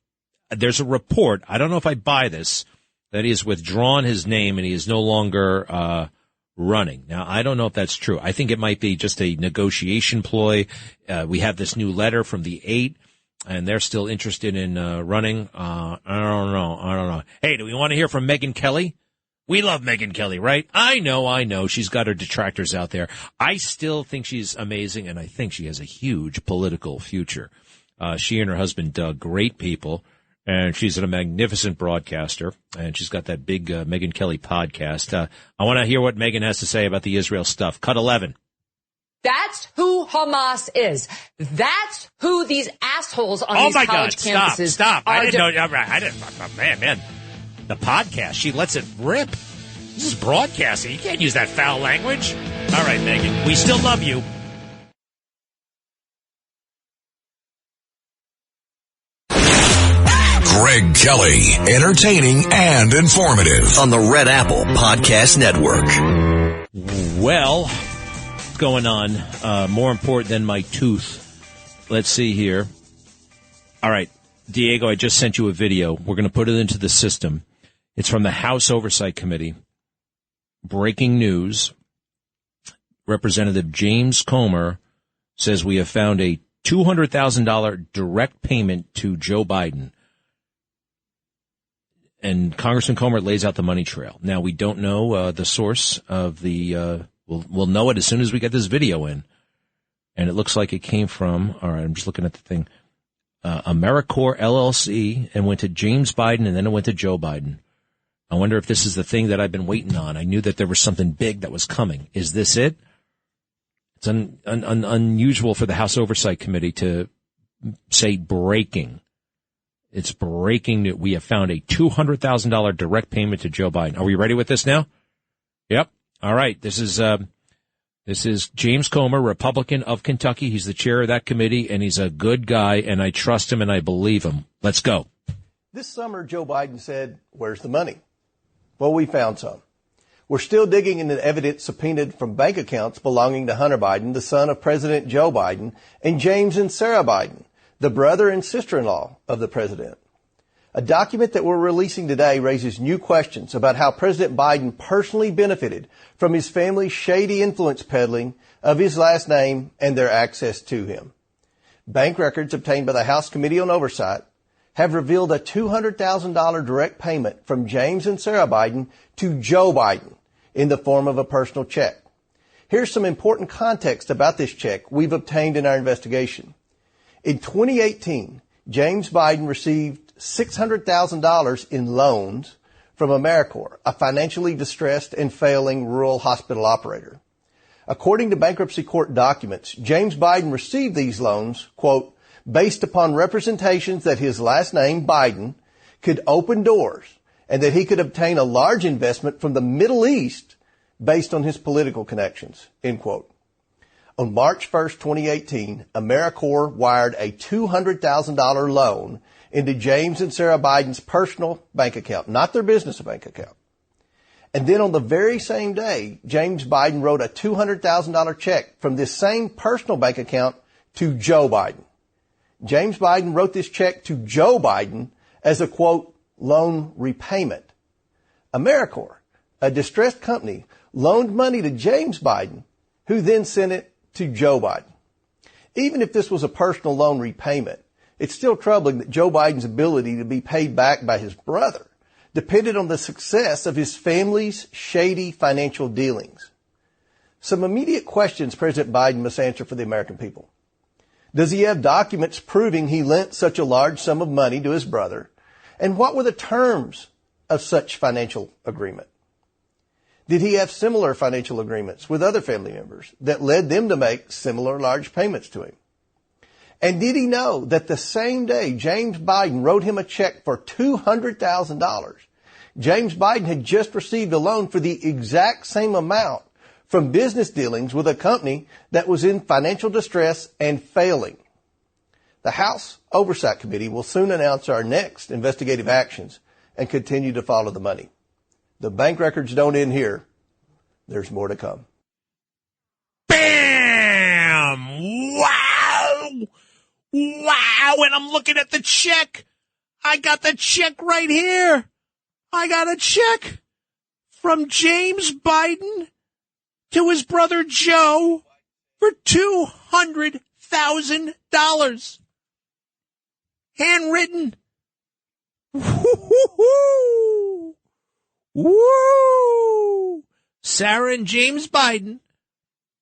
there's a report. I don't know if I buy this, that he has withdrawn his name and he is no longer running. Now, I don't know if that's true. I think it might be just a negotiation ploy. We have this new letter from the 8. And they're still interested in running. I don't know. Hey, do we want to hear from Megyn Kelly? We love Megyn Kelly, right? I know. She's got her detractors out there. I still think she's amazing, and I think she has a huge political future. She and her husband, Doug, great people, and she's a magnificent broadcaster, and she's got that big Megyn Kelly podcast. I want to hear what Megyn has to say about the Israel stuff. Cut 11. That's who Hamas is. That's who these assholes on these college campuses Stop. are. I didn't know. I didn't. Man. The podcast, she lets it rip. This is broadcasting. You can't use that foul language. All right, Megyn. We still love you. Greg Kelly, entertaining and informative on the Red Apple Podcast Network. Well, going on, more important than my tooth. Let's see here. All right, Diego, I just sent you a video. We're going to put it into the system. It's from the House Oversight Committee. Breaking news. Representative James Comer says we have found a $200,000 direct payment to Joe Biden. And Congressman Comer lays out the money trail. Now, we don't know the source of the we'll know it as soon as we get this video in. And it looks like it came from, all right, I'm just looking at the thing, AmeriCorps LLC, and went to James Biden, and then it went to Joe Biden. I wonder if this is the thing that I've been waiting on. I knew that there was something big that was coming. Is this it? It's unusual for the House Oversight Committee to say breaking. It's breaking that we have found a $200,000 direct payment to Joe Biden. Are we ready with this now? Yep. All right. This is James Comer, Republican of Kentucky. He's the chair of that committee, and he's a good guy, and I trust him and I believe him. Let's go. This summer, Joe Biden said, "Where's the money?" Well, we found some. We're still digging into evidence subpoenaed from bank accounts belonging to Hunter Biden, the son of President Joe Biden, and James and Sarah Biden, the brother and sister-in-law of the president. A document that we're releasing today raises new questions about how President Biden personally benefited from his family's shady influence peddling of his last name and their access to him. Bank records obtained by the House Committee on Oversight have revealed a $200,000 direct payment from James and Sarah Biden to Joe Biden in the form of a personal check. Here's some important context about this check we've obtained in our investigation. In 2018, James Biden received $600,000 in loans from AmeriCorps, a financially distressed and failing rural hospital operator. According to bankruptcy court documents, James Biden received these loans, quote, based upon representations that his last name, Biden, could open doors and that he could obtain a large investment from the Middle East based on his political connections, end quote. On March 1st, 2018, AmeriCorps wired a $200,000 loan into James and Sarah Biden's personal bank account, not their business bank account. And then on the very same day, James Biden wrote a $200,000 check from this same personal bank account to Joe Biden. James Biden wrote this check to Joe Biden as a, quote, loan repayment. AmeriCorps, a distressed company, loaned money to James Biden, who then sent it to Joe Biden. Even if this was a personal loan repayment, it's still troubling that Joe Biden's ability to be paid back by his brother depended on the success of his family's shady financial dealings. Some immediate questions President Biden must answer for the American people. Does he have documents proving he lent such a large sum of money to his brother? And what were the terms of such financial agreement? Did he have similar financial agreements with other family members that led them to make similar large payments to him? And did he know that the same day James Biden wrote him a check for $200,000, James Biden had just received a loan for the exact same amount from business dealings with a company that was in financial distress and failing? The House Oversight Committee will soon announce our next investigative actions and continue to follow the money. The bank records don't end here. There's more to come. Bam! Wow! Wow! And I'm looking at the check. I got the check right here. I got a check from James Biden to his brother Joe for $200,000. Handwritten. Woo-hoo-hoo. Woo! Sarah and James Biden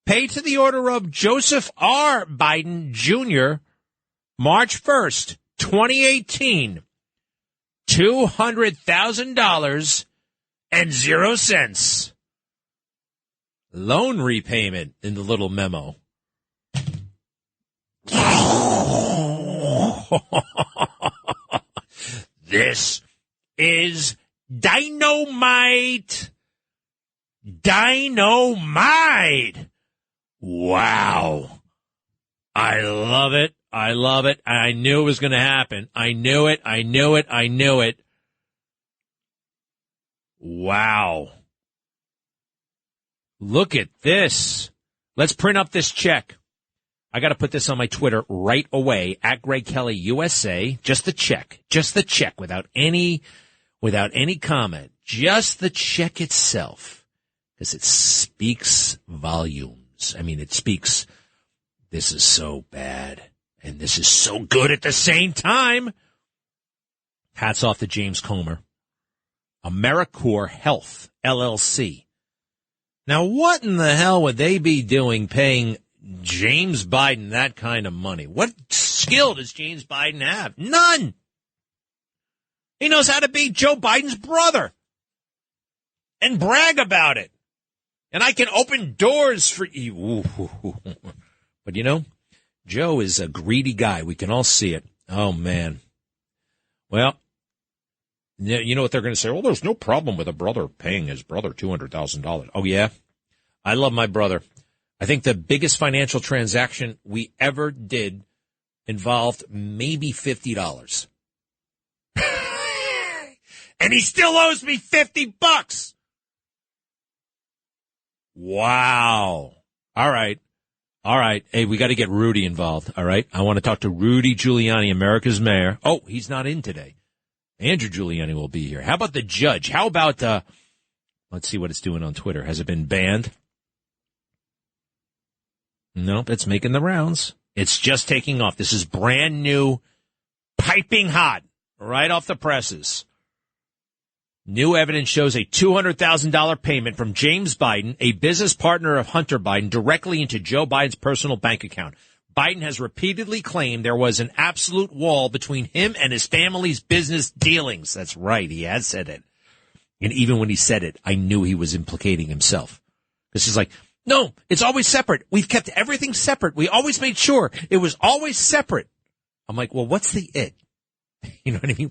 pay to the order of Joseph R. Biden Jr. March 1st, 2018. $200,000 and 0 cents. Loan repayment in the little memo. This is dynamite. Dynamite. Wow. I love it. I love it. I knew it was going to happen. I knew it. I knew it. I knew it. Wow. Look at this. Let's print up this check. I got to put this on my Twitter right away, at Greg Kelly USA. Just the check. Just the check without any comment. Just the check itself. Because it speaks volumes. I mean, it speaks, this is so bad. And this is so good at the same time. Hats off to James Comer. AmeriCorps Health, LLC. Now, what in the hell would they be doing paying James Biden that kind of money? What skill does James Biden have? None. He knows how to be Joe Biden's brother. and brag about it. And I can open doors for you. But, you know, Joe is a greedy guy. We can all see it. Oh, man. Well, you know what they're going to say? Well, there's no problem with a brother paying his brother $200,000. Oh, yeah? I love my brother. I think the biggest financial transaction we ever did involved maybe $50. And he still owes me $50. Wow. All right. Hey, we got to get Rudy involved. All right. I want to talk to Rudy Giuliani, America's mayor. Oh, he's not in today. Andrew Giuliani will be here. How about the judge? How about, let's see what it's doing on Twitter. Has it been banned? Nope, it's making the rounds. It's just taking off. This is brand new, piping hot, right off the presses. New evidence shows a $200,000 payment from James Biden, a business partner of Hunter Biden, directly into Joe Biden's personal bank account. Biden has repeatedly claimed there was an absolute wall between him and his family's business dealings. That's right. He has said it. And even when he said it, I knew he was implicating himself. This is like, no, it's always separate. We've kept everything separate. We always made sure it was always separate. I'm like, well, what's the it? You know what I mean?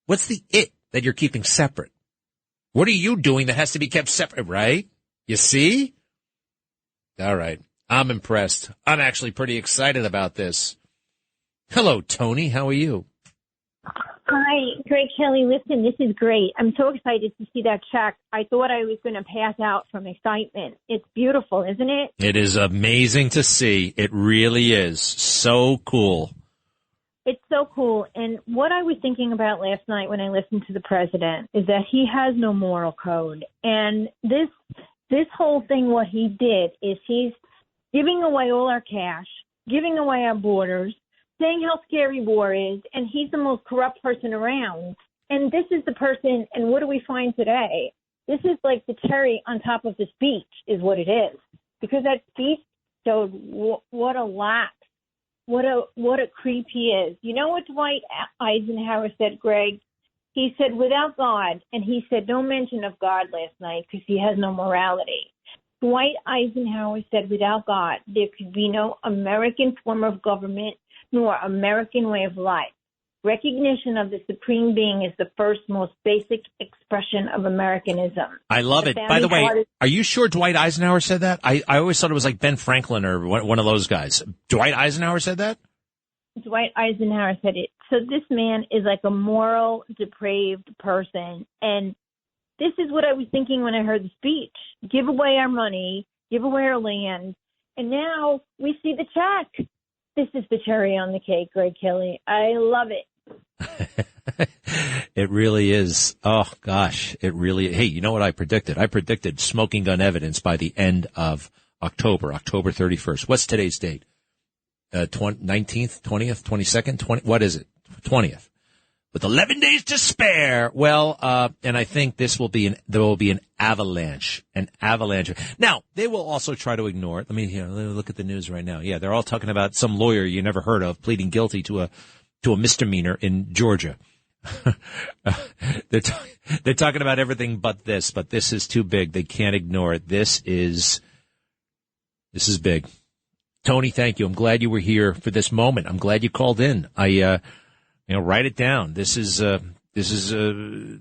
What's the it that you're keeping separate? What are you doing that has to be kept separate, right? You see? All right. I'm impressed. I'm actually pretty excited about this. Hello, Tony. How are you? Hi, Greg Kelly. Listen, this is great. I'm so excited to see that check. I thought I was going to pass out from excitement. It's beautiful, isn't it? It is amazing to see. It really is. So cool. It's so cool. And what I was thinking about last night when I listened to the president is that he has no moral code. And this whole thing, what he did is he's giving away all our cash, giving away our borders, saying how scary war is, and he's the most corrupt person around. And this is the person, and what do we find today? This is like the cherry on top of the speech is what it is. Because that speech showed what a lapse, what a creep he is. You know what Dwight Eisenhower said, Greg? He said, without God, and he said, no mention of God last night because he has no morality. Dwight Eisenhower said, without God, there could be no American form of government nor American way of life. Recognition of the supreme being is the first, most basic expression of Americanism. I love it. By the way, are you sure Dwight Eisenhower said that? I always thought it was like Ben Franklin or one of those guys. Dwight Eisenhower said that? Dwight Eisenhower said it. So this man is like a moral, depraved person. And this is what I was thinking when I heard the speech. Give away our money, give away our land, and now we see the check. This is the cherry on the cake, Greg Kelly. I love it. It really is. Oh, gosh. It really – hey, you know what I predicted? I predicted smoking gun evidence by the end of October 31st. What's today's date? 19th, 20th, 22nd, 20 – what is it? 20th. With 11 days to spare. Well, and I think there will be an avalanche. Now, they will also try to ignore it. Let me look at the news right now. Yeah, they're all talking about some lawyer you never heard of pleading guilty to a misdemeanor in Georgia. They're talking about everything but this is too big. They can't ignore it. This is big. Tony, thank you. I'm glad you were here for this moment. I'm glad you called in. Write it down. This is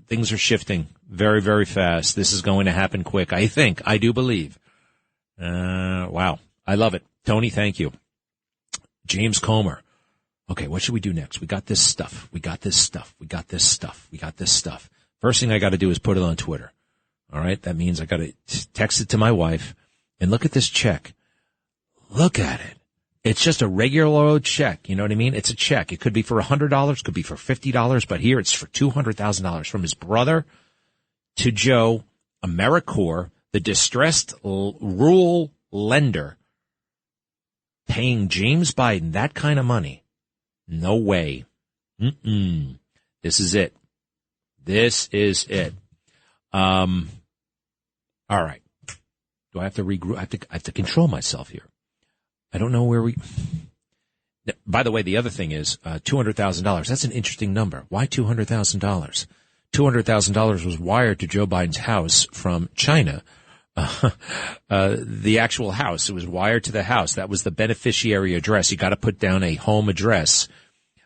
things are shifting very, very fast. This is going to happen quick. I do believe. Wow. I love it. Tony, thank you. James Comer. Okay, what should we do next? We got this stuff. First thing I got to do is put it on Twitter. All right. That means I got to text it to my wife and look at this check. Look at it. It's just a regular old check. You know what I mean? It's a check. It could be for $100, could be for $50, but here it's for $200,000 from his brother to Joe, AmeriCorps, the distressed rural lender, paying James Biden that kind of money. No way. This is it. All right. Do I have to regroup? I have to control myself here. I don't know where we. By the way, the other thing is $200,000. That's an interesting number. Why $200,000? $200,000 was wired to Joe Biden's house from China. The actual house, it was wired to the house. That was the beneficiary address. You got to put down a home address.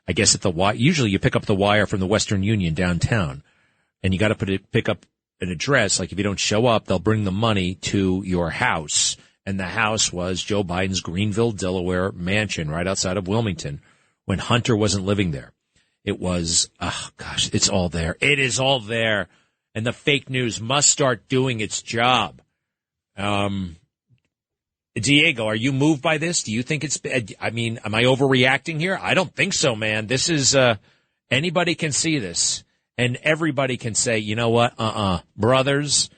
I guess at usually you pick up the wire from the Western Union downtown, and you got to pick up an address. Like if you don't show up, they'll bring the money to your house. And the house was Joe Biden's Greenville, Delaware mansion right outside of Wilmington when Hunter wasn't living there. It was, oh gosh, it's all there. It is all there. And the fake news must start doing its job. Diego, are you moved by this? Do you think am I overreacting here? I don't think so, man. This is, anybody can see this and everybody can say, you know what? Brothers,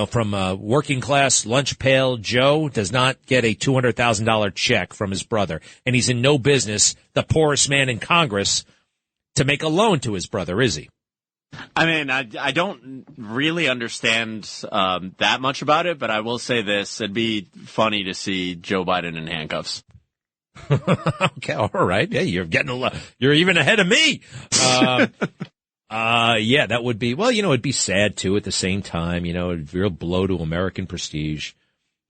from working class lunch pail, Joe does not get a $200,000 check from his brother. And he's in no business, the poorest man in Congress, to make a loan to his brother, is he? I mean, I don't really understand that much about it, but I will say this. It'd be funny to see Joe Biden in handcuffs. Okay, all right. Yeah, you're even ahead of me. Yeah, that would be, it'd be sad too at the same time, a real blow to American prestige.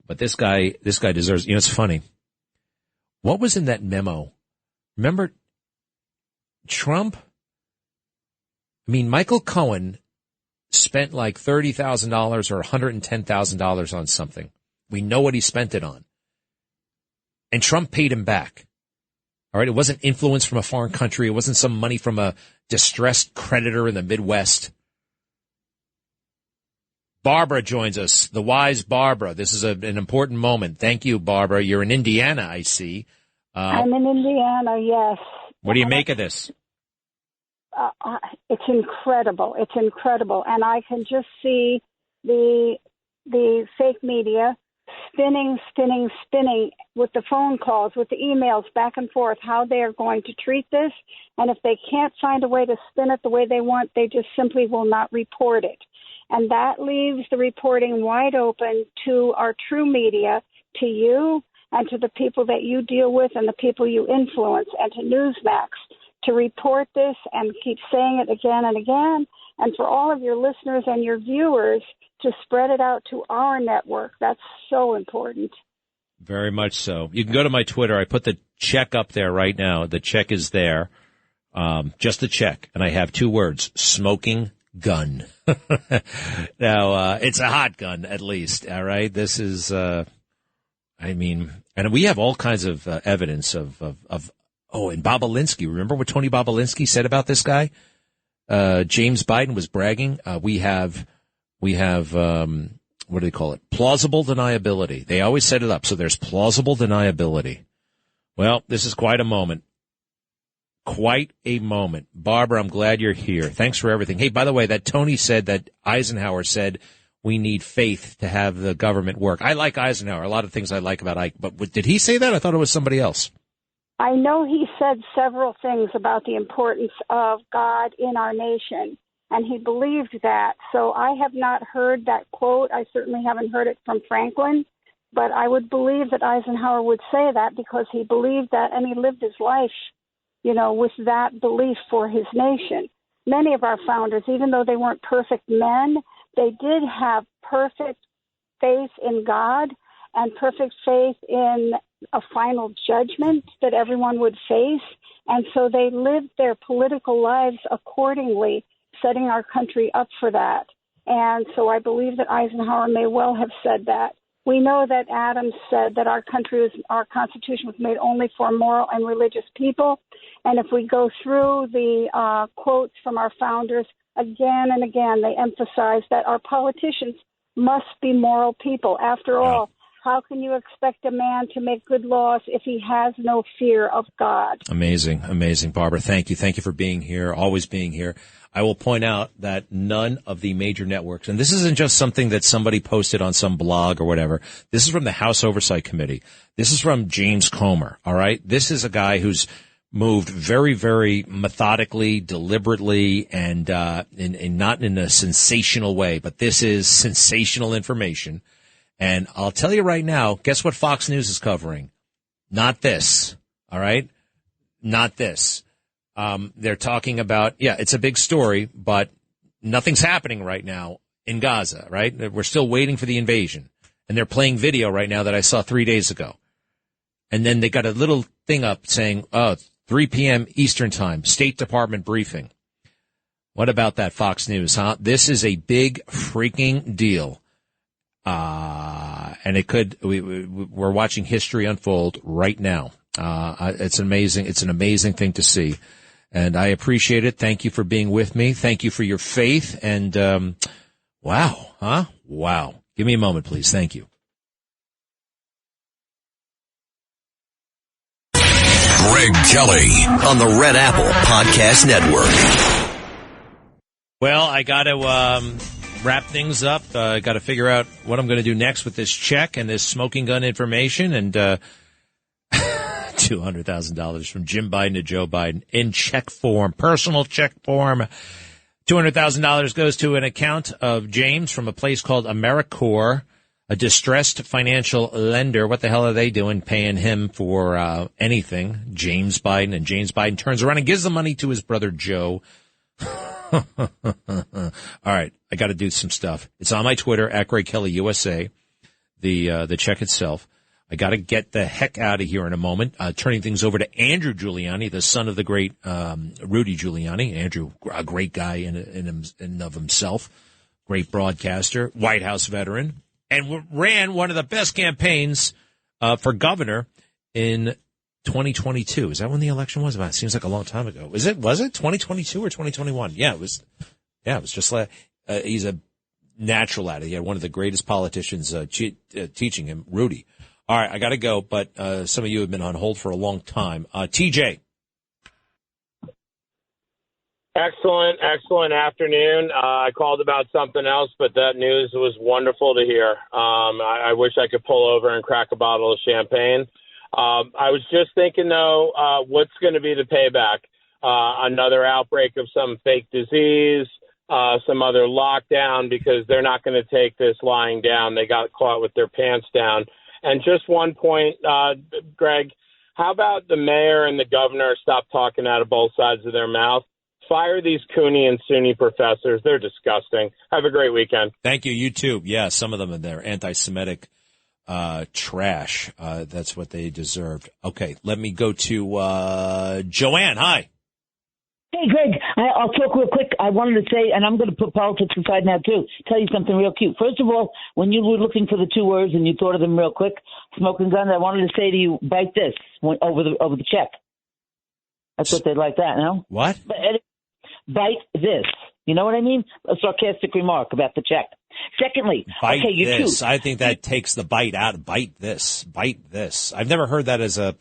But this guy deserves, it's funny. What was in that memo? Remember Trump? Michael Cohen spent like $30,000 or $110,000 on something. We know what he spent it on. And Trump paid him back. All right. It wasn't influence from a foreign country. It wasn't some money from a distressed creditor in the Midwest. Barbara joins us, the wise Barbara. This is an important moment. Thank you, Barbara. You're in Indiana, I see. I'm in Indiana, yes. What do you make of this? It's incredible. It's incredible. And I can just see the fake media spinning with the phone calls, with the emails back and forth, how they are going to treat this. And if they can't find a way to spin it the way they want, they just simply will not report it. And that leaves the reporting wide open to our true media, to you, and to the people that you deal with and the people you influence, and to Newsmax, to report this and keep saying it again and again, and for all of your listeners and your viewers to spread it out to our network. That's so important. Very much so. You can go to my Twitter. I put the check up there right now. The check is there. Just the check. And I have 2 words, smoking gun. Now, it's a hot gun, at least. All right. This is, and we have all kinds of evidence of and Bobolinsky. Remember what Tony Bobolinsky said about this guy? James Biden was bragging. We have, what do they call it? Plausible deniability. They always set it up. So there's plausible deniability. Well, this is quite a moment. Quite a moment. Barbara, I'm glad you're here. Thanks for everything. Hey, by the way, that Tony said that Eisenhower said we need faith to have the government work. I like Eisenhower. A lot of things I like about Ike. But did he say that? I thought it was somebody else. I know he said several things about the importance of God in our nation, and he believed that. So I have not heard that quote. I certainly haven't heard it from Franklin, but I would believe that Eisenhower would say that because he believed that, and he lived his life, with that belief for his nation. Many of our founders, even though they weren't perfect men, they did have perfect faith in God and perfect faith in a final judgment that everyone would face. And so they lived their political lives accordingly, setting our country up for that. And so I believe that Eisenhower may well have said that. We know that Adams said that our Constitution was made only for moral and religious people. And if we go through the quotes from our founders, again and again, they emphasize that our politicians must be moral people. After all, how can you expect a man to make good laws if he has no fear of God? Amazing, amazing, Barbara. Thank you. Thank you for being here, always being here. I will point out that none of the major networks, and this isn't just something that somebody posted on some blog or whatever. This is from the House Oversight Committee. This is from James Comer, all right? This is a guy who's moved very, very methodically, deliberately, and not in a sensational way, but this is sensational information. And I'll tell you right now, guess what Fox News is covering? Not this, all right? Not this. They're talking about, it's a big story, but nothing's happening right now in Gaza, right? We're still waiting for the invasion. And they're playing video right now that I saw 3 days ago. And then they got a little thing up saying, 3 p.m. Eastern time, State Department briefing. What about that, Fox News, huh? This is a big freaking deal. And we're watching history unfold right now. It's an amazing thing to see. And I appreciate it. Thank you for being with me. Thank you for your faith. And, wow, huh? Wow. Give me a moment, please. Thank you. Greg Kelly on the Red Apple Podcast Network. Well, I got to wrap things up. I got to figure out what I'm going to do next with this check and this smoking gun information. And $200,000 from Jim Biden to Joe Biden in check form, personal check form. $200,000 goes to an account of James from a place called AmeriCorps, a distressed financial lender. What the hell are they doing paying him for anything? James Biden. And James Biden turns around and gives the money to his brother Joe. All right, I got to do some stuff. It's on my Twitter, at Greg Kelly USA, the check itself. I got to get the heck out of here in a moment. Turning things over to Andrew Giuliani, the son of the great Rudy Giuliani. Andrew, a great guy in of himself, great broadcaster, White House veteran, and ran one of the best campaigns for governor in 2022. Is that when the election was? It seems like a long time ago. Was it 2022 or 2021? Yeah, it was just like, he's a natural at it. He had one of the greatest politicians teaching him, Rudy. All right, I got to go, but some of you have been on hold for a long time. TJ. Excellent afternoon. I called about something else, but that news was wonderful to hear. I wish I could pull over and crack a bottle of champagne. I was just thinking, though, what's going to be the payback? Another outbreak of some fake disease, some other lockdown, because they're not going to take this lying down. They got caught with their pants down. And just one point, Greg, how about the mayor and the governor stop talking out of both sides of their mouth? Fire these Cooney and SUNY professors. They're disgusting. Have a great weekend. Thank you. You too. Yeah, some of them are there. Anti-Semitic trash. That's what they deserved. Okay, let me go to Joanne. Hi. Hey, Greg, I'll talk real quick. I wanted to say, and I'm going to put politics aside now, too, tell you something real cute. First of all, when you were looking for the two words and you thought of them real quick, smoking gun, I wanted to say to you, bite this over the check. That's what they'd like that, no? What? Bite this. You know what I mean? A sarcastic remark about the check. Secondly, bite okay, you're this. I think that takes the bite out. Bite this. Bite this. I've never heard that as a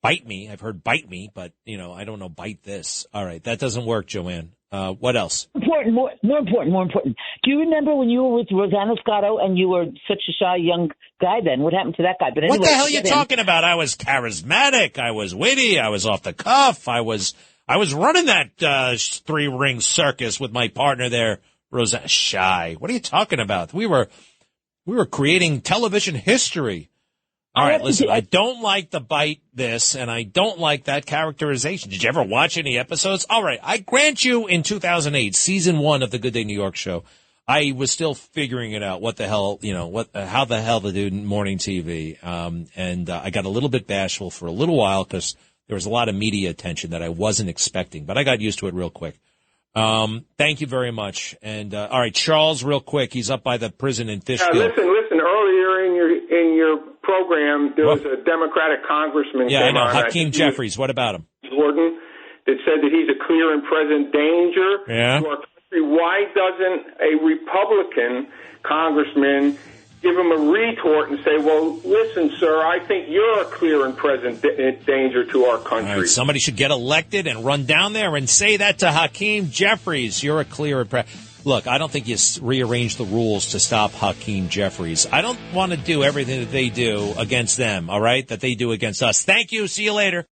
bite me. I've heard bite me, but, I don't know bite this. All right, that doesn't work, Joanne. What else? More important. Do you remember when you were with Rosanna Scotto and you were such a shy young guy then? What happened to that guy? But anyway, what the hell are you talking about? I was charismatic. I was witty. I was off the cuff. I was running that 3-ring circus with my partner there, Rosanna. Shy. What are you talking about? We were creating television history. All right, listen, I don't like the bite this, and I don't like that characterization. Did you ever watch any episodes? All right, I grant you in 2008, season 1 of the Good Day New York show, I was still figuring it out. What the hell, how the hell to do morning TV. And I got a little bit bashful for a little while because there was a lot of media attention that I wasn't expecting, but I got used to it real quick. Thank you very much. And, all right, Charles, real quick. He's up by the prison in Fishkill. Listen, earlier in your program, there was a Democratic congressman. Yeah, I know. Hakeem Jeffries. What about him? Jordan, that said that he's a clear and present danger to our country. Why doesn't a Republican congressman give him a retort and say, well, listen, sir, I think you're a clear and present danger to our country. All right, somebody should get elected and run down there and say that to Hakeem Jeffries. You're a clear and Look, I don't think you rearrange the rules to stop Hakeem Jeffries. I don't want to do everything that they do against them, all right, that they do against us. Thank you. See you later.